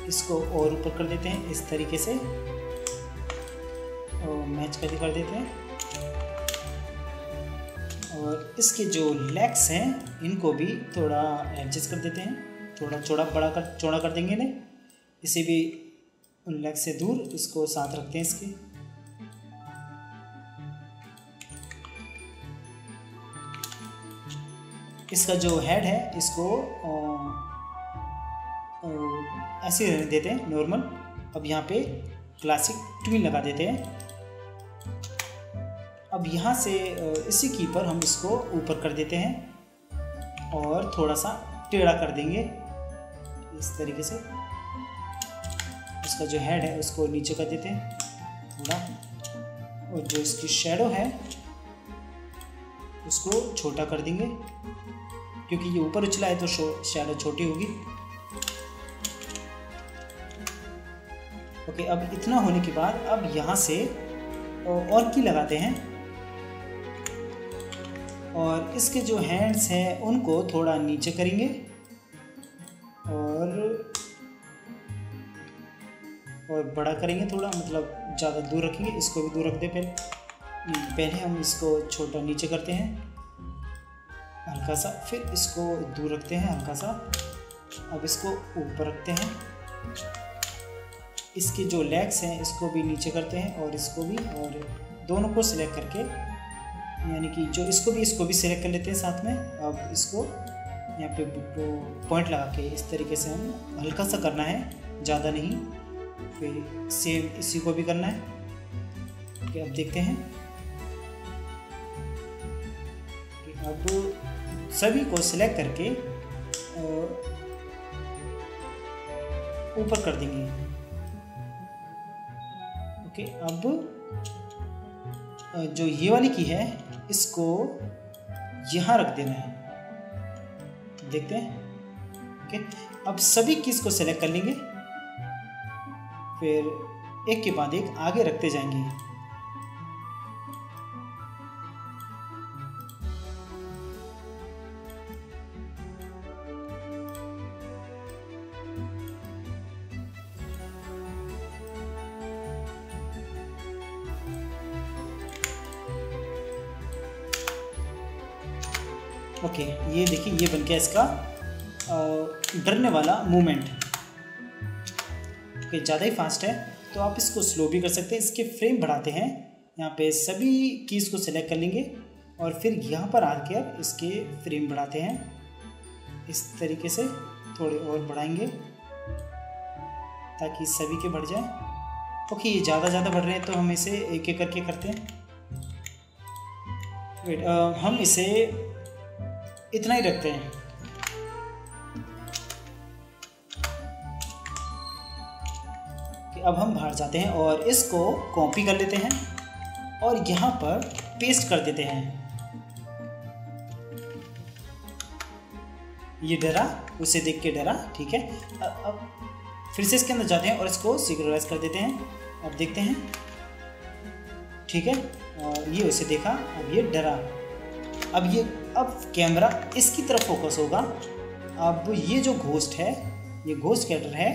इसको और ऊपर कर देते हैं इस तरीके से और मैच करके कर देते हैं। और इसके जो लेग्स हैं इनको भी थोड़ा एडजस्ट कर देते हैं, थोड़ा चौड़ा कर देंगे इन्हें, इसे भी उन लेग से दूर इसको साथ रखते हैं इसके। इसका जो हेड है इसको ऐसे रहने देते हैं नॉर्मल। अब यहाँ पे क्लासिक ट्विन लगा देते हैं। अब यहाँ से इसी की पर हम इसको ऊपर कर देते हैं और थोड़ा सा टेढ़ा कर देंगे इस तरीके से। इसका जो हेड है उसको नीचे कर देते हैं थोड़ा, और जो इसकी शैडो है उसको छोटा कर देंगे क्योंकि ये ऊपर उछला है तो शैडो छोटी होगी। ओके, अब इतना होने के बाद अब यहाँ से और की लगाते हैं और इसके जो हैंड्स हैं उनको थोड़ा नीचे करेंगे और बड़ा करेंगे थोड़ा, मतलब ज़्यादा दूर रखेंगे। इसको भी दूर रख दे पहले हम इसको छोटा नीचे करते हैं हल्का सा, फिर इसको दूर रखते हैं हल्का सा। अब इसको ऊपर रखते हैं, इसके जो लेग्स हैं इसको भी नीचे करते हैं और इसको भी, और दोनों को सिलेक्ट करके, यानी कि जो इसको भी सिलेक्ट कर लेते हैं साथ में। अब इसको यहाँ पे पॉइंट लगा के इस तरीके से हम हल्का सा करना है, ज़्यादा नहीं। फिर सेम इसी को भी करना है। ओके, अब देखते हैं कि अब सभी को सिलेक्ट करके ऊपर कर देंगे। ओके, अब जो ये वाली की है इसको यहाँ रख देना है, देखते हैं। ओके, अब सभी कीज को सेलेक्ट कर लेंगे, फिर एक के बाद एक आगे रखते जाएंगे। ओके, ये देखिए ये बन गया इसका डरने वाला मूवमेंट। ओके, ज़्यादा ही फास्ट है तो आप इसको स्लो भी कर सकते हैं। इसके फ्रेम बढ़ाते हैं, यहाँ पे सभी कीज़ को सेलेक्ट कर लेंगे और फिर यहाँ पर आकर इसके फ्रेम बढ़ाते हैं इस तरीके से, थोड़े और बढ़ाएंगे ताकि सभी के बढ़ जाए। ओके, ये ज़्यादा बढ़ रहे हैं तो हम इसे एक एक करके करते हैं। वेट, हम इसे इतना ही रखते हैं। कि अब हम बाहर जाते हैं और इसको कॉपी कर लेते हैं और यहाँ पर पेस्ट कर देते हैं। ये डरा, उसे देख के डरा, ठीक है। अब फिर से इसके अंदर जाते हैं और इसको सिंक्रोनाइज कर देते हैं। अब देखते हैं, ठीक है, और ये उसे देखा, अब ये डरा। अब कैमरा इसकी तरफ फोकस होगा। अब ये जो घोस्ट है, ये घोस्ट कैरेक्टर है,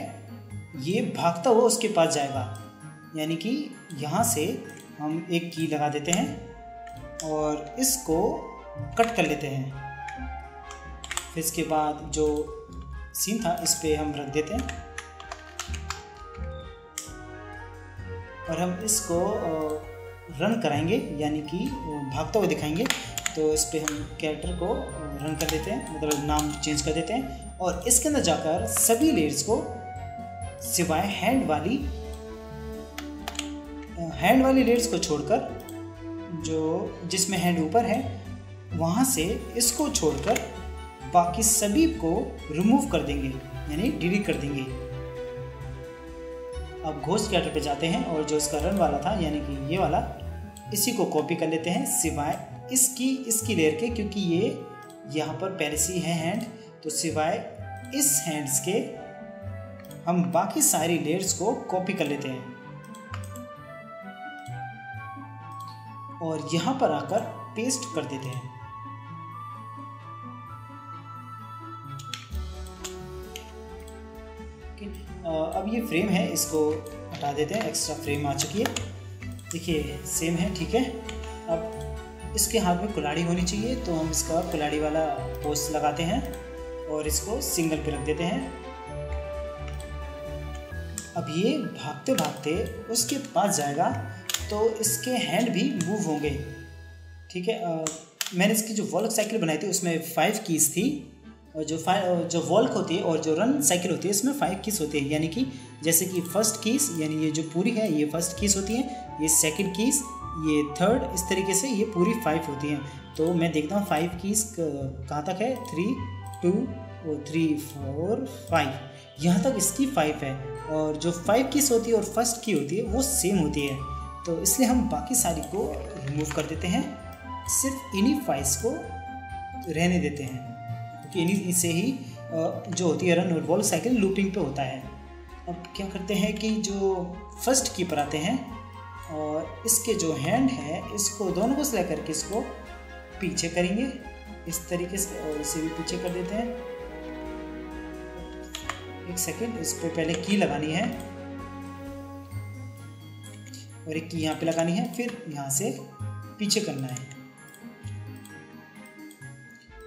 ये भागता हुआ उसके पास जाएगा। यानी कि यहाँ से हम एक की लगा देते हैं और इसको कट कर लेते हैं। फिर इसके बाद जो सीन था इस पे हम रख देते हैं और हम इसको रन कराएंगे, यानी कि भागता हुआ दिखाएंगे। तो इस पे हम कैरेक्टर को रन कर देते हैं, मतलब नाम चेंज कर देते हैं और इसके अंदर जाकर सभी लेयर्स को सिवाय हैंड वाली लेयर्स को छोड़कर, जो जिसमें हैंड ऊपर है वहाँ से इसको छोड़कर बाकी सभी को रिमूव कर देंगे, यानी डिलीट कर देंगे। अब घोस्ट कैरेक्टर पे जाते हैं और जो इसका रन वाला था यानी कि ये वाला, इसी को कॉपी कर लेते हैं सिवाय इसकी लेयर के, क्योंकि ये यहाँ पर पहले से ही है हैंड। तो सिवाय इस हैंड्स के हम बाकी सारी लेयर्स को कॉपी कर लेते हैं और यहाँ पर आकर पेस्ट कर देते हैं। अब ये फ्रेम है, इसको हटा देते हैं, एक्स्ट्रा फ्रेम आ चुकी है। देखिए सेम है, ठीक है। अब इसके हाथ में कुल्हाड़ी होनी चाहिए, तो हम इसका कुल्हाड़ी वाला पोस्ट लगाते हैं और इसको सिंगल पे रख देते हैं। अब ये भागते भागते उसके पास जाएगा तो इसके हैंड भी मूव होंगे, ठीक है। मैंने इसकी जो वॉल्क साइकिल बनाई थी उसमें 5 कीज़ थी और जो वॉल्क होती है और जो रन साइकिल होती है इसमें 5 कीज़ होती है, यानी कि जैसे कि फर्स्ट कीज़ यानी ये जो पूरी है ये फर्स्ट कीज़ होती है, ये सेकंड कीज़, ये थर्ड, इस तरीके से ये पूरी 5 होती हैं। तो मैं देखता हूँ 5 कीज़ कहाँ तक है, 3 2 3 4 5, यहाँ तक इसकी 5 है और जो 5 कीज़ होती है और फर्स्ट की होती है वो सेम होती है। तो इसलिए हम बाकी सारी को रिमूव कर देते हैं, सिर्फ इन्हीं 5 को रहने देते हैं, क्योंकि इन्हीं से ही जो होती है रन और वॉल्क साइकिल लूपिंग पे होता है। अब क्या करते हैं कि जो फर्स्ट की पर आते हैं और इसके जो हैंड है इसको दोनों को सिलेक्ट करके इसको पीछे करेंगे इस तरीके से और इसे भी पीछे कर देते हैं। एक सेकेंड, इस पे पहले की लगानी है और एक की यहाँ पे लगानी है, फिर यहाँ से पीछे करना है।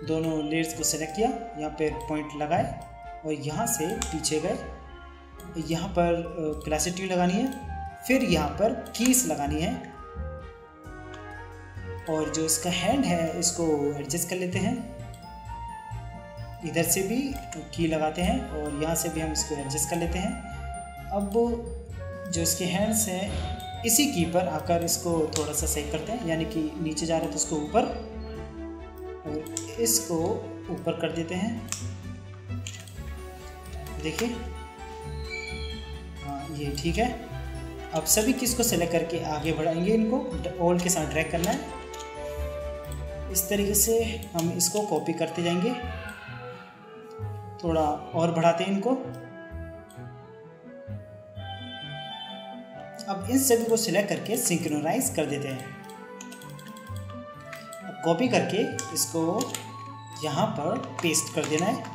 दोनों लेयर्स को सेलेक्ट किया, यहाँ पे पॉइंट लगाए और यहाँ से पीछे गए, यहाँ पर क्लासिटी लगानी है, फिर यहाँ पर कीज लगानी है और जो इसका हैंड है इसको एडजस्ट कर लेते हैं। इधर से भी की लगाते हैं और यहाँ से भी हम इसको एडजस्ट कर लेते हैं। अब जो इसके हैंड्स हैं इसी की पर आकर इसको थोड़ा सा सही करते हैं, यानी कि नीचे जा रहे तो इसको ऊपर और इसको ऊपर कर देते हैं। देखिए हाँ ये ठीक है। अब सभी कीज़ को सेलेक्ट करके आगे बढ़ाएंगे, इनको ऑल के साथ ड्रैग करना है। इस तरीके से हम इसको कॉपी करते जाएंगे, थोड़ा और बढ़ाते हैं इनको। अब इन सभी को सिलेक्ट करके सिंक्रोनाइज कर देते हैं। अब कॉपी करके इसको यहाँ पर पेस्ट कर देना है।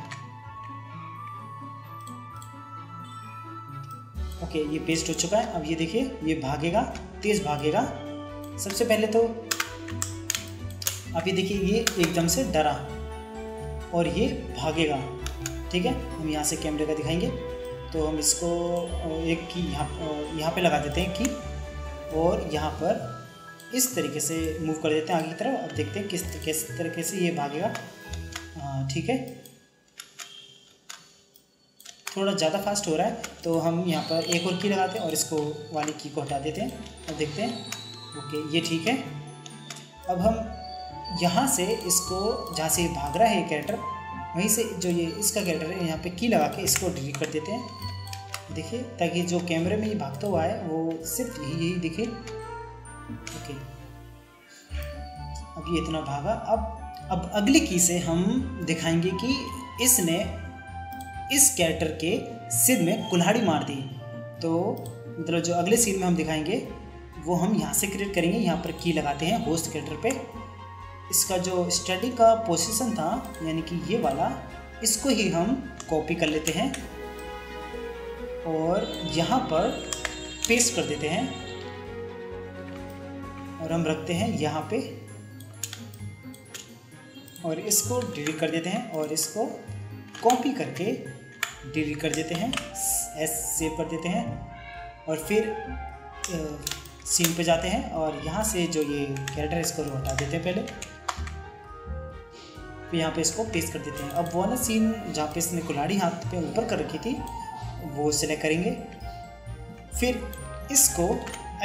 ओके ये पेस्ट हो चुका है। अब ये देखिए ये भागेगा, तेज भागेगा। सबसे पहले तो अब ये देखिए ये एकदम से डरा और ये भागेगा, ठीक है। हम यहाँ से कैमरे का दिखाएंगे तो हम इसको एक की यहाँ पे लगा देते हैं की और यहाँ पर इस तरीके से मूव कर देते हैं आगे की तरफ। अब देखते हैं किस तरीके से ये भागेगा। हाँ ठीक है, थोड़ा ज़्यादा फास्ट हो रहा है तो हम यहाँ पर एक और की लगाते हैं और इसको वाली की को हटा देते हैं। अब देखते हैं ओके ये ठीक है। अब हम यहाँ से इसको जहाँ से भाग रहा है ये कैरेक्टर, वहीं से जो ये इसका कैरेक्टर है यहाँ पे की लगा के इसको डिलीट कर देते हैं। देखिए ताकि जो कैमरे में ये भागता हुआ है वो सिर्फ यही दिखे। ओके अब ये इतना भागा। अब अगली की से हम दिखाएंगे कि इसने इस कैरेक्टर के सिर में कुल्हाड़ी मार दी। तो मतलब जो अगले सीन में हम दिखाएंगे वो हम यहाँ से क्रिएट करेंगे। यहाँ पर की लगाते हैं होस्ट कैरेक्टर पे। इसका जो स्टडी का पोजीशन था यानी कि ये वाला, इसको ही हम कॉपी कर लेते हैं और यहाँ पर पेस्ट कर देते हैं और हम रखते हैं यहाँ पे और इसको डिलीट कर देते हैं और इसको कॉपी करके डिलीट कर देते हैं, एस सेव कर देते हैं और फिर सीन पे जाते हैं और यहाँ से जो ये कैरेक्टर इसको हटा देते हैं पहले, फिर यहाँ पे इसको पेस्ट कर देते हैं। अब वो वाला सीन जहाँ पे इसने कुल्हाड़ी हाथ पे ऊपर कर रखी थी वो सिलेक्ट करेंगे, फिर इसको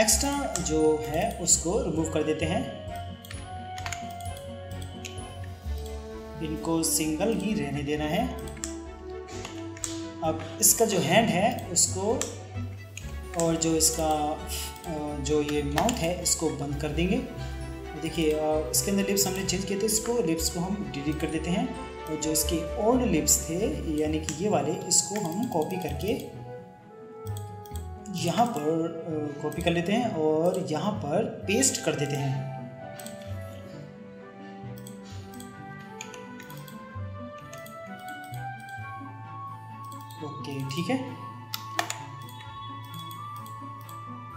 एक्स्ट्रा जो है उसको रिमूव कर देते हैं, इनको सिंगल ही रहने देना है। अब इसका जो हैंड है उसको और जो इसका जो ये माउथ है इसको बंद कर देंगे। देखिए इसके अंदर लिप्स हमने चेंज किए थे, इसको लिप्स को हम डिलीट कर देते हैं और जो इसके ओल्ड लिप्स थे यानी कि ये वाले, इसको हम कॉपी करके यहाँ पर कॉपी कर लेते हैं और यहाँ पर पेस्ट कर देते हैं। ओके ठीक है।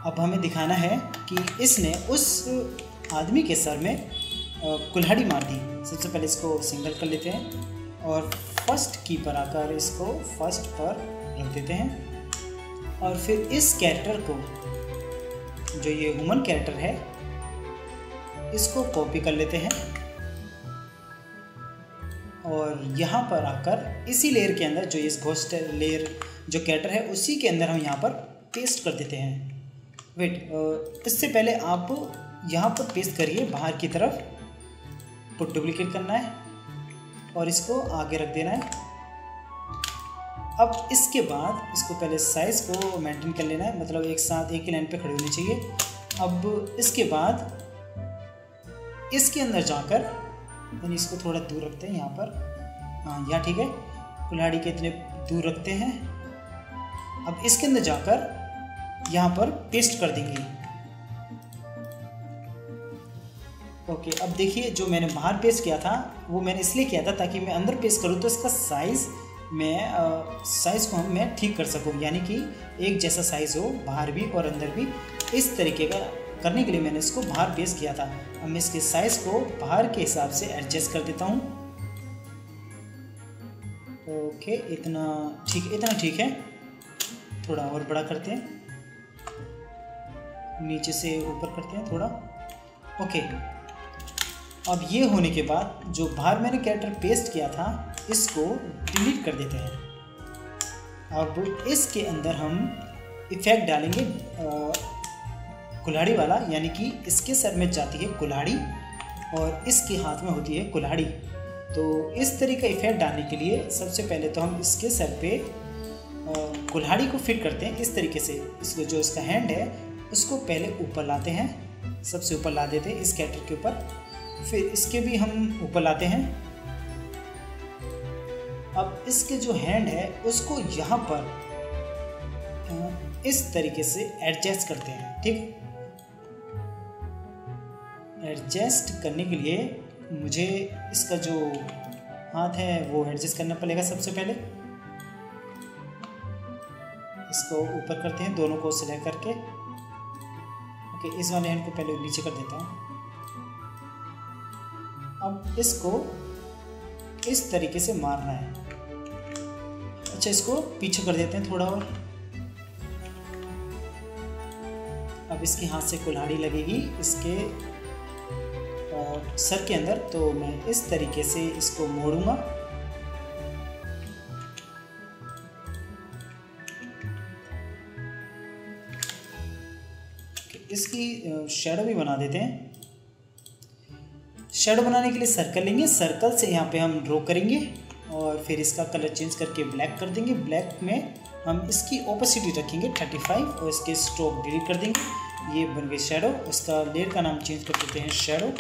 अब हमें दिखाना है कि इसने उस आदमी के सर में कुल्हाड़ी मार दी। सबसे पहले इसको सिंगल कर लेते हैं और फर्स्ट की पर आकर इसको फर्स्ट पर रख देते हैं और फिर इस कैरेक्टर को जो ये ह्यूमन कैरेक्टर है इसको कॉपी कर लेते हैं और यहाँ पर आकर इसी लेयर के अंदर जो इस घोस्ट लेयर जो कैरेक्टर है उसी के अंदर हम यहाँ पर पेस्ट कर देते हैं। वेट, इससे पहले आप यहाँ पर पेस्ट करिए बाहर की तरफ, पुट डुप्लीकेट करना है और इसको आगे रख देना है। अब इसके बाद इसको पहले साइज़ को मेंटेन कर लेना है, मतलब एक साथ एक ही लाइन पे खड़े होने चाहिए। अब इसके बाद इसके अंदर जाकर यानी इसको थोड़ा दूर रखते हैं यहाँ पर, हाँ यहाँ ठीक है, कुल्हाड़ी के इतने दूर रखते हैं। अब इसके अंदर जाकर यहाँ पर पेस्ट कर देंगे। ओके, अब देखिए जो मैंने बाहर पेस्ट किया था वो मैंने इसलिए किया था ताकि मैं अंदर पेस्ट करूँ तो इसका साइज़ साइज़ को मैं ठीक कर सकूँ, यानी कि एक जैसा साइज़ हो बाहर भी और अंदर भी। इस तरीके का करने के लिए मैंने इसको बाहर पेस्ट किया था। अब मैं इसके साइज़ को बाहर के हिसाब से एडजस्ट कर देता हूँ। ओके, इतना ठीक है। थोड़ा और बड़ा करते हैं, नीचे से ऊपर करते हैं थोड़ा। ओके, अब ये होने के बाद जो बाहर मैंने कैरेक्टर पेस्ट किया था इसको डिलीट कर देते हैं। अब इसके अंदर हम इफेक्ट डालेंगे कुल्हाड़ी वाला, यानी कि इसके सर में जाती है कुल्हाड़ी और इसके हाथ में होती है कुल्हाड़ी। तो इस तरह का इफेक्ट डालने के लिए सबसे पहले तो हम इसके सर पे कुल्हाड़ी को फिट करते हैं इस तरीके से। इसको जो इसका हैंड है उसको पहले ऊपर लाते हैं, सबसे ऊपर ला देते हैं इस कैरेक्टर के ऊपर, फिर इसके भी हम ऊपर लाते हैं। अब इसके जो हैंड है उसको यहाँ पर इस तरीके से एडजस्ट करते हैं। ठीक, एडजस्ट करने के लिए मुझे इसका जो हाथ है वो एडजस्ट करना पड़ेगा। सबसे पहले इसको ऊपर करते हैं, दोनों को सिलेक्ट करके। ओके, इस वाले हैंड को पहले नीचे कर देता हूँ। अब इसको इस तरीके से मारना है। अच्छा, इसको पीछे कर देते हैं थोड़ा और। अब इसके हाथ से कुल्हाड़ी लगेगी इसके सर के अंदर, तो मैं इस तरीके से इसको मोड़ूंगा। इसकी शैडो भी बना देते हैं। शैडो बनाने के लिए सर्कल लेंगे, सर्कल से यहाँ पे हम ड्रॉ करेंगे और फिर इसका कलर चेंज करके ब्लैक कर देंगे। ब्लैक में हम इसकी ओपेसिटी रखेंगे 35 और इसके स्ट्रोक डिलीट कर देंगे। ये बन गई शैडो। इसका लेयर का नाम चेंज कर देते हैं शैडो।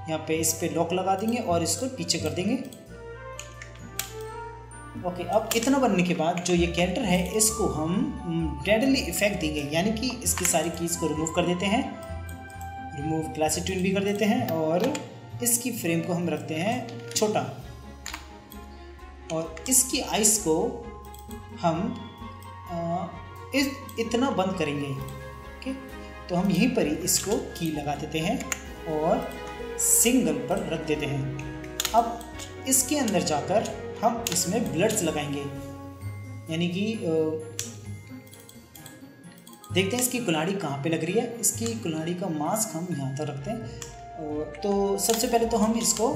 यहाँ पे इस पे लॉक लगा देंगे और इसको पीछे कर देंगे। ओके, अब इतना बनने के बाद जो ये कैरेक्टर है इसको हम ग्रेडुअली इफेक्ट देंगे, यानी कि इसकी सारी कीज़ को रिमूव कर देते हैं, रिमूव क्लासिक ट्यून भी कर देते हैं और इसकी फ्रेम को हम रखते हैं छोटा और इसकी आइस को हम इतना बंद करेंगे। ओके, तो हम यहीं पर ही इसको की लगा देते हैं और सिंगल पर रख देते हैं। अब इसके अंदर जाकर हम इसमें ब्लड्स लगाएंगे, यानी कि देखते हैं इसकी कुल्हाड़ी कहाँ पे लग रही है। इसकी कुल्हाड़ी का मास्क हम यहाँ तक रखते हैं। तो सबसे पहले तो हम इसको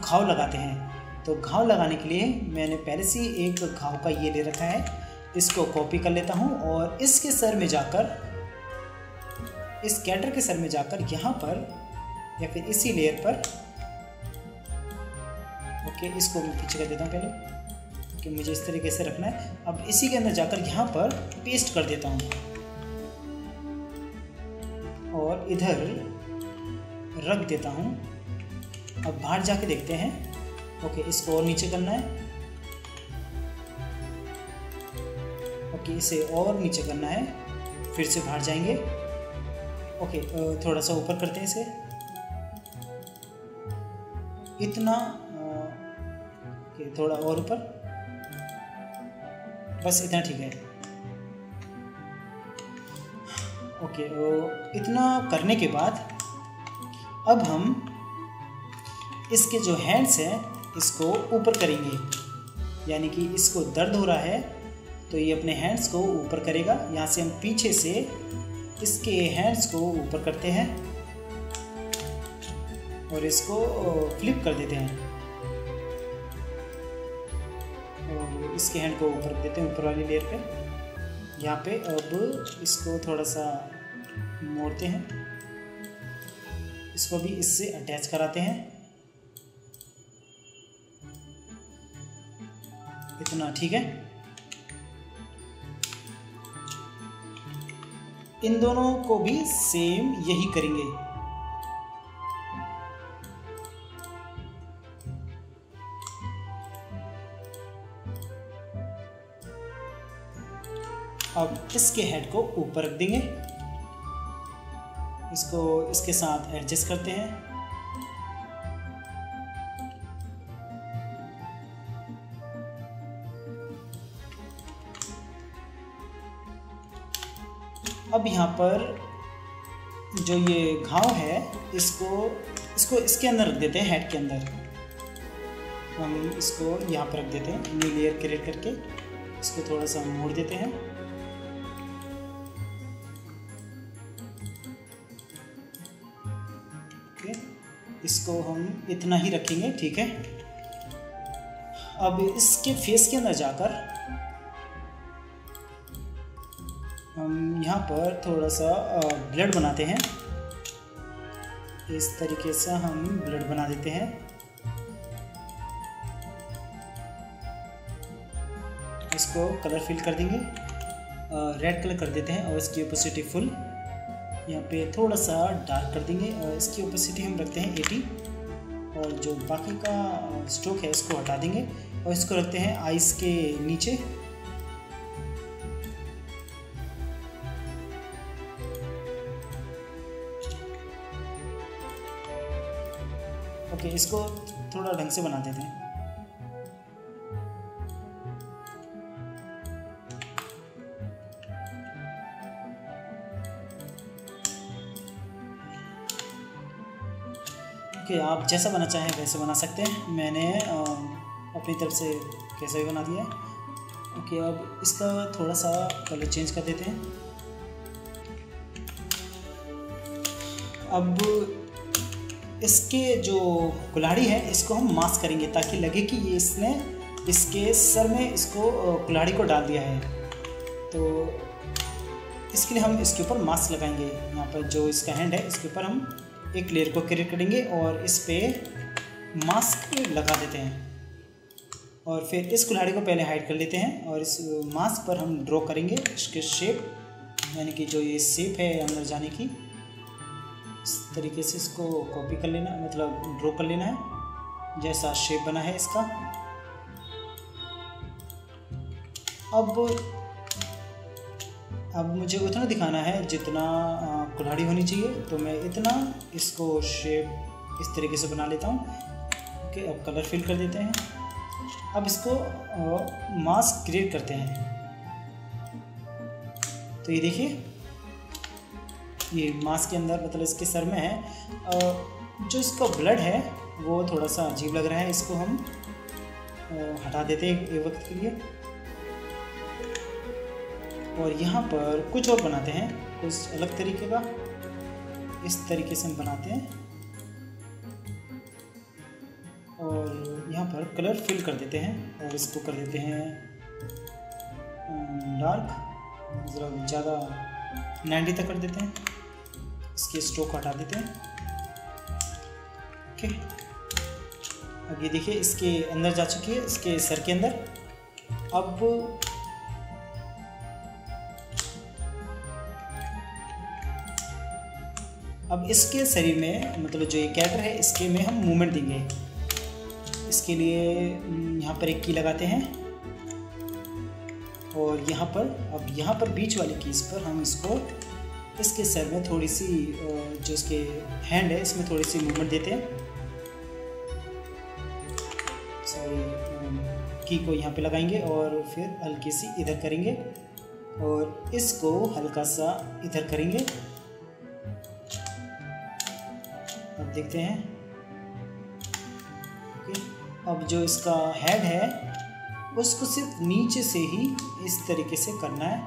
घाव लगाते हैं। तो घाव लगाने के लिए मैंने पहले से ही एक घाव का ये ले रखा है, इसको कॉपी कर लेता हूँ और इसके सर में जाकर, इस कैटर के सर में जाकर यहाँ पर या फिर इसी लेयर पर, ओके, इसको मैं पीछे कर देता हूँ पहले कि मुझे इस तरीके से रखना है। अब इसी के अंदर जाकर यहाँ पर पेस्ट कर देता हूँ और इधर रख देता हूँ। अब बाहर जाके देखते हैं। ओके, इसको और नीचे करना है। ओके, इसे और नीचे करना है, फिर से बाहर जाएंगे। ओके, थोड़ा सा ऊपर करते हैं इसे, इतना, ओके, थोड़ा और ऊपर, बस इतना ठीक है। ओके, इतना करने के बाद अब हम इसके जो हैंड्स हैं इसको ऊपर करेंगे, यानी कि इसको दर्द हो रहा है तो ये अपने हैंड्स को ऊपर करेगा। यहाँ से हम पीछे से इसके हैंड्स को ऊपर करते हैं और इसको फ्लिप कर देते हैं और इसके हैंड को ऊपर देते हैं ऊपर वाली लेयर पे। यहाँ पे अब इसको थोड़ा सा मोड़ते हैं, इसको भी इससे अटैच कराते हैं। इतना ठीक है। इन दोनों को भी सेम यही करेंगे। अब इसके हेड को ऊपर रख देंगे, इसको इसके साथ एडजस्ट करते हैं। अब यहाँ पर जो ये घाव है इसको इसके अंदर रख देते हैं, हेड के अंदर। हम इसको यहाँ पर रख देते हैं, न्यू लेयर क्रिएट करके इसको थोड़ा सा मोड़ देते हैं। इसको हम इतना ही रखेंगे, ठीक है। अब इसके फेस के अंदर जाकर हम यहाँ पर थोड़ा सा ब्लड बनाते हैं। इस तरीके से हम ब्लड बना देते हैं। इसको कलर फिल कर देंगे, रेड कलर कर देते हैं और इसकी ओपेसिटी फुल। यहाँ पे थोड़ा सा डार्क कर देंगे और इसकी ओपेसिटी हम रखते हैं 80 और जो बाकी का स्ट्रोक है इसको हटा देंगे और इसको रखते हैं आइस के नीचे। ओके, इसको थोड़ा ढंग से बना देते हैं। ओके, आप जैसा बना चाहें वैसे बना सकते हैं। मैंने अपनी तरफ से कैसा भी बना दिया है। ओके, अब इसका थोड़ा सा कलर चेंज कर देते हैं। अब इसके जो कुल्हाड़ी है इसको हम मास्क करेंगे ताकि लगे कि ये इसने इसके सर में इसको कुल्हाड़ी को डाल दिया है। तो इसके लिए हम इसके ऊपर मास्क लगाएंगे। यहाँ पर जो इसका हैंड है इसके ऊपर हम एक लेयर को क्रिएट करेंगे और इस पे मास्क लगा देते हैं और फिर इस कुल्हाड़ी को पहले हाइड कर लेते हैं और इस मास्क पर हम ड्रॉ करेंगे इसके शेप, यानी कि जो ये शेप है अंदर जाने की। इस तरीके से इसको कॉपी कर लेना, मतलब ड्रॉ कर लेना है जैसा शेप बना है इसका। अब मुझे उतना दिखाना है जितना कुल्हाड़ी होनी चाहिए, तो मैं इतना इसको शेप इस तरीके से बना लेता हूँ। ओके, अब कलर फिल कर देते हैं। अब इसको मास्क क्रिएट करते हैं। तो ये देखिए, ये मास्क के अंदर मतलब इसके सर में है। जो इसका ब्लड है वो थोड़ा सा अजीब लग रहा है, इसको हम हटा देते हैं एक वक्त के लिए। और यहाँ पर कुछ और बनाते हैं, कुछ अलग तरीके का। इस तरीके से हम बनाते हैं और यहाँ पर कलर फिल कर देते हैं और इसको कर देते हैं डार्क, ज़रा ज़्यादा 90 तक कर देते हैं। इसके स्ट्रोक हटा देते हैं। ओके, अब ये देखिए इसके अंदर जा चुकी है, इसके सर के अंदर। अब इसके शरीर में मतलब जो ये कैरेक्टर है इसके में हम मूवमेंट देंगे। इसके लिए यहाँ पर एक की लगाते हैं और यहाँ पर बीच वाली कीज पर हम इसको इसके सर में थोड़ी सी जो इसके हैंड है इसमें थोड़ी सी मूवमेंट देते हैं। सॉरी, की को यहाँ पे लगाएंगे और फिर हल्की सी इधर करेंगे और इसको हल्का सा इधर करेंगे। अब देखते हैं। ओके, अब जो इसका हेड है उसको सिर्फ नीचे से ही इस तरीके से करना है।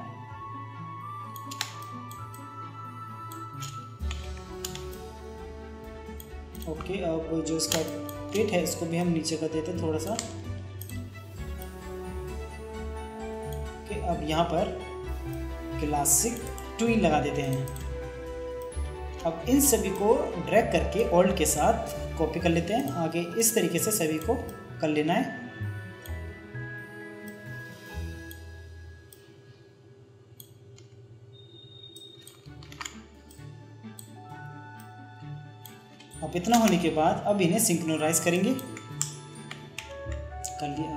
ओके, अब जो इसका पेट है इसको भी हम नीचे कर देते हैं थोड़ा सा। ओके, अब यहाँ पर क्लासिक ट्विन लगा देते हैं। अब इन सभी को ड्रैग करके ऑल्ट के साथ कॉपी कर लेते हैं। आगे इस तरीके से सभी को कर लेना है। अब इतना होने के बाद अब इन्हें सिंक्रोनाइज करेंगे। कर लिया।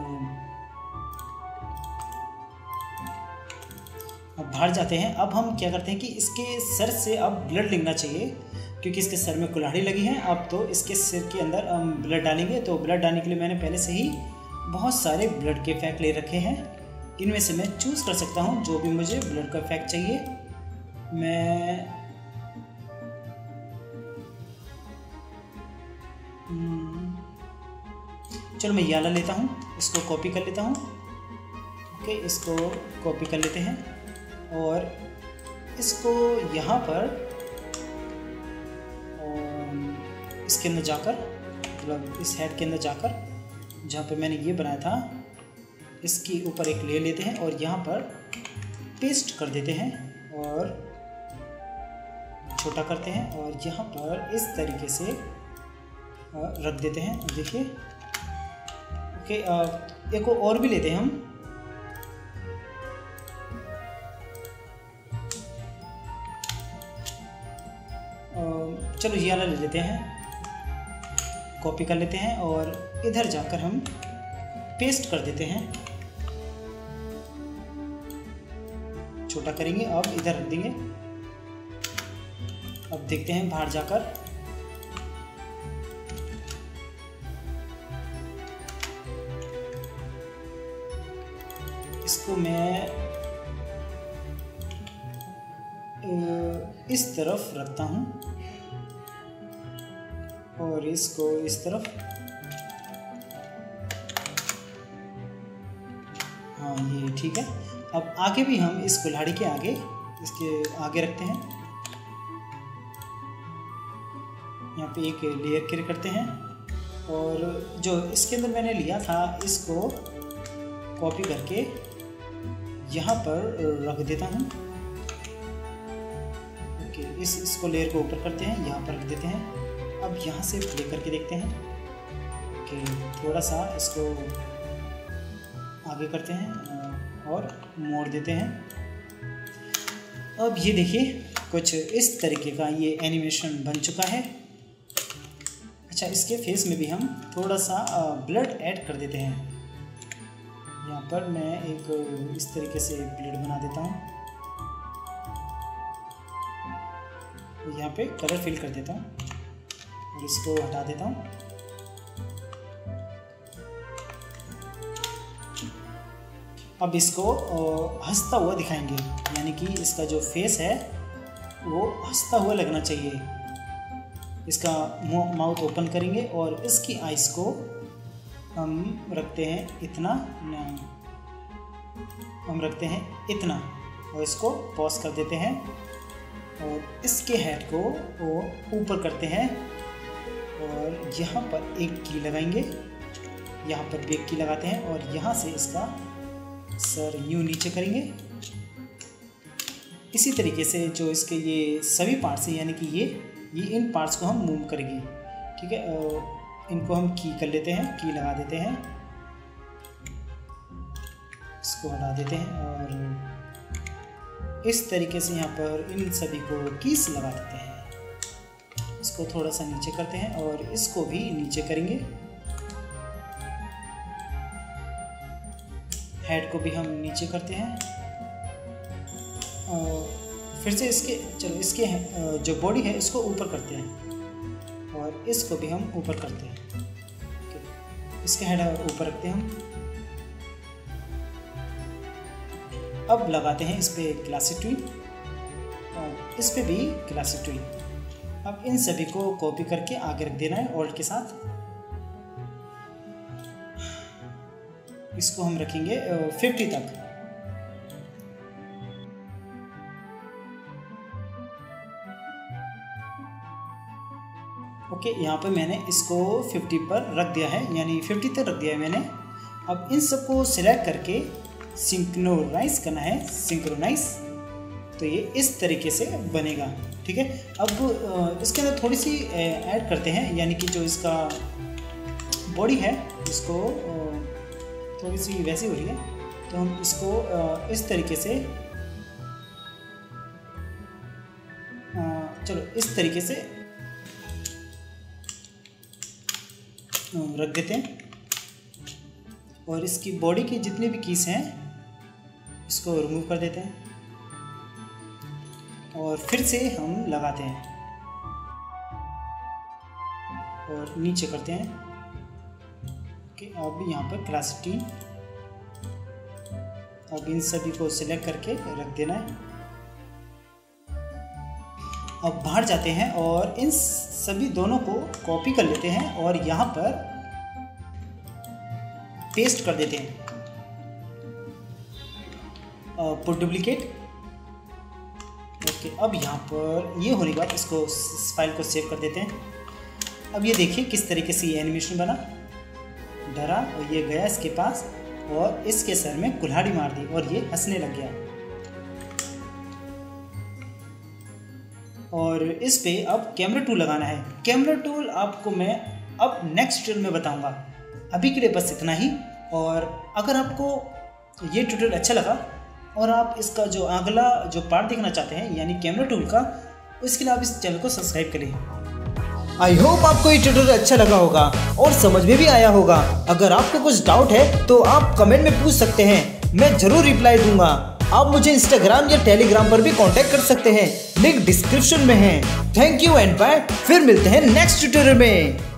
अब बाहर जाते हैं। अब हम क्या करते हैं कि इसके सर से अब ब्लड लेना चाहिए क्योंकि इसके सर में कुल्हाड़ी लगी है। अब तो इसके सिर के अंदर हम ब्लड डालेंगे। तो ब्लड डालने के लिए मैंने पहले से ही बहुत सारे ब्लड के पैक ले रखे हैं। इनमें से मैं चूज़ कर सकता हूँ जो भी मुझे ब्लड का पैक चाहिए। चलो मैं ये वाला लेता हूँ, इसको कॉपी कर लेता हूँ। ओके, इसको कॉपी कर लेते हैं और इसको यहाँ पर इसके अंदर जाकर मतलब इस हेड के अंदर जाकर जहाँ पे मैंने ये बनाया था इसके ऊपर एक ले लेते हैं और यहाँ पर पेस्ट कर देते हैं और छोटा करते हैं और यहाँ पर इस तरीके से रख देते हैं। देखिए, ओके, एक और भी लेते हैं हम। चलो ये वाला ले लेते हैं, कॉपी कर लेते हैं और इधर जाकर हम पेस्ट कर देते हैं, छोटा करेंगे। अब इधर रख देंगे। अब देखते हैं बाहर जाकर इसको मैं इस तरफ रखता हूँ और इसको इस तरफ। हाँ, ये ठीक है। अब आगे भी हम इस कुल्हाड़ी के आगे इसके आगे रखते हैं। यहाँ पे एक लेयर क्रिएट करते हैं और जो इसके अंदर मैंने लिया था इसको कॉपी करके यहाँ पर रख देता हूँ। ओके, इसको लेयर को ऊपर करते हैं, यहाँ पर रख देते हैं। अब यहाँ से प्ले करके देखते हैं। ओके, थोड़ा सा इसको आगे करते हैं और मोड़ देते हैं। अब ये देखिए कुछ इस तरीके का ये एनिमेशन बन चुका है। अच्छा, इसके फेस में भी हम थोड़ा सा ब्लड ऐड कर देते हैं। यहाँ पर मैं एक इस तरीके से ब्लड बना देता हूँ, यहाँ पे कलर फिल कर देता हूँ और इसको हटा देता हूँ। अब इसको हंसता हुआ दिखाएंगे, यानी कि इसका जो फेस है वो हंसता हुआ लगना चाहिए। इसका माउथ ओपन करेंगे और इसकी आइज़ को हम रखते हैं इतना, हम रखते हैं इतना और इसको पॉज कर देते हैं और इसके हेड को ऊपर करते हैं और यहाँ पर एक की लगाएंगे, यहाँ पर भी एक की लगाते हैं और यहाँ से इसका सर यूँ नीचे करेंगे। इसी तरीके से जो इसके ये सभी पार्ट्स हैं, यानी कि ये इन पार्ट्स को हम मूव करेंगे। ठीक है, इनको हम की कर लेते हैं, की लगा देते हैं, इसको हटा देते हैं और इस तरीके से यहाँ पर इन सभी को कीस लगा देते हैं। इसको थोड़ा सा नीचे करते हैं और इसको भी नीचे करेंगे। हेड को भी हम नीचे करते हैं और फिर से इसके जो बॉडी है इसको ऊपर करते हैं और इसको भी हम ऊपर करते हैं। इसके हेड ऊपर रखते हैं हम। अब लगाते हैं इस पे क्लासिक ट्री और इस पे भी क्लासिक ट्री। अब इन सभी को कॉपी करके आगे रख देना है ऑल्ट के साथ। इसको हम रखेंगे 50 तक। ओके, यहाँ पे मैंने इसको 50 पर रख दिया है, यानी 50 तक रख दिया है मैंने। अब इन सबको सिलेक्ट करके सिंक्रोनाइज करना है, सिंक्रोनाइज, तो ये इस तरीके से बनेगा। ठीक है, अब इसके अंदर थोड़ी सी ऐड करते हैं, यानी कि जो इसका बॉडी है इसको थोड़ी सी वैसी हो रही है, तो हम इसको इस तरीके से चलो इस तरीके से रख देते हैं और इसकी बॉडी की जितने भी कीस हैं इसको रिमूव कर देते हैं और फिर से हम लगाते हैं और नीचे करते हैं। ओके, अब यहाँ पर क्लासिक टी, अब इन सभी को सिलेक्ट करके रख देना है। अब बाहर जाते हैं और इन सभी दोनों को कॉपी कर लेते हैं और यहाँ पर पेस्ट कर देते हैं, पुट डुप्लीकेट। ओके, अब यहाँ पर ये होने के बाद इसको फाइल को सेव कर देते हैं। अब ये देखिए किस तरीके से ये एनिमेशन बना, डरा और ये गया इसके पास और इसके सर में कुल्हाड़ी मार दी और ये हंसने लग गया। और इस पे अब कैमरा टूल लगाना है। कैमरा टूल आपको मैं अब नेक्स्ट ट्यूटोरियल में बताऊंगा। अभी के लिए बस इतना ही। और अगर आपको ये ट्यूटोरियल अच्छा लगा और आप इसका जो अगला जो पार्ट देखना चाहते हैं यानी कैमरा टूल का, उसके लिए आप इस चैनल को सब्सक्राइब करें। आई होप आपको ये ट्यूटोरियल अच्छा लगा होगा और समझ में भी आया होगा। अगर आपको कुछ डाउट है तो आप कमेंट में पूछ सकते हैं, मैं जरूर रिप्लाई दूंगा। आप मुझे इंस्टाग्राम या टेलीग्राम पर भी कांटेक्ट कर सकते हैं, लिंक डिस्क्रिप्शन में है। थैंक यू एंड बाय, फिर मिलते हैं नेक्स्ट ट्यूटोरियल में।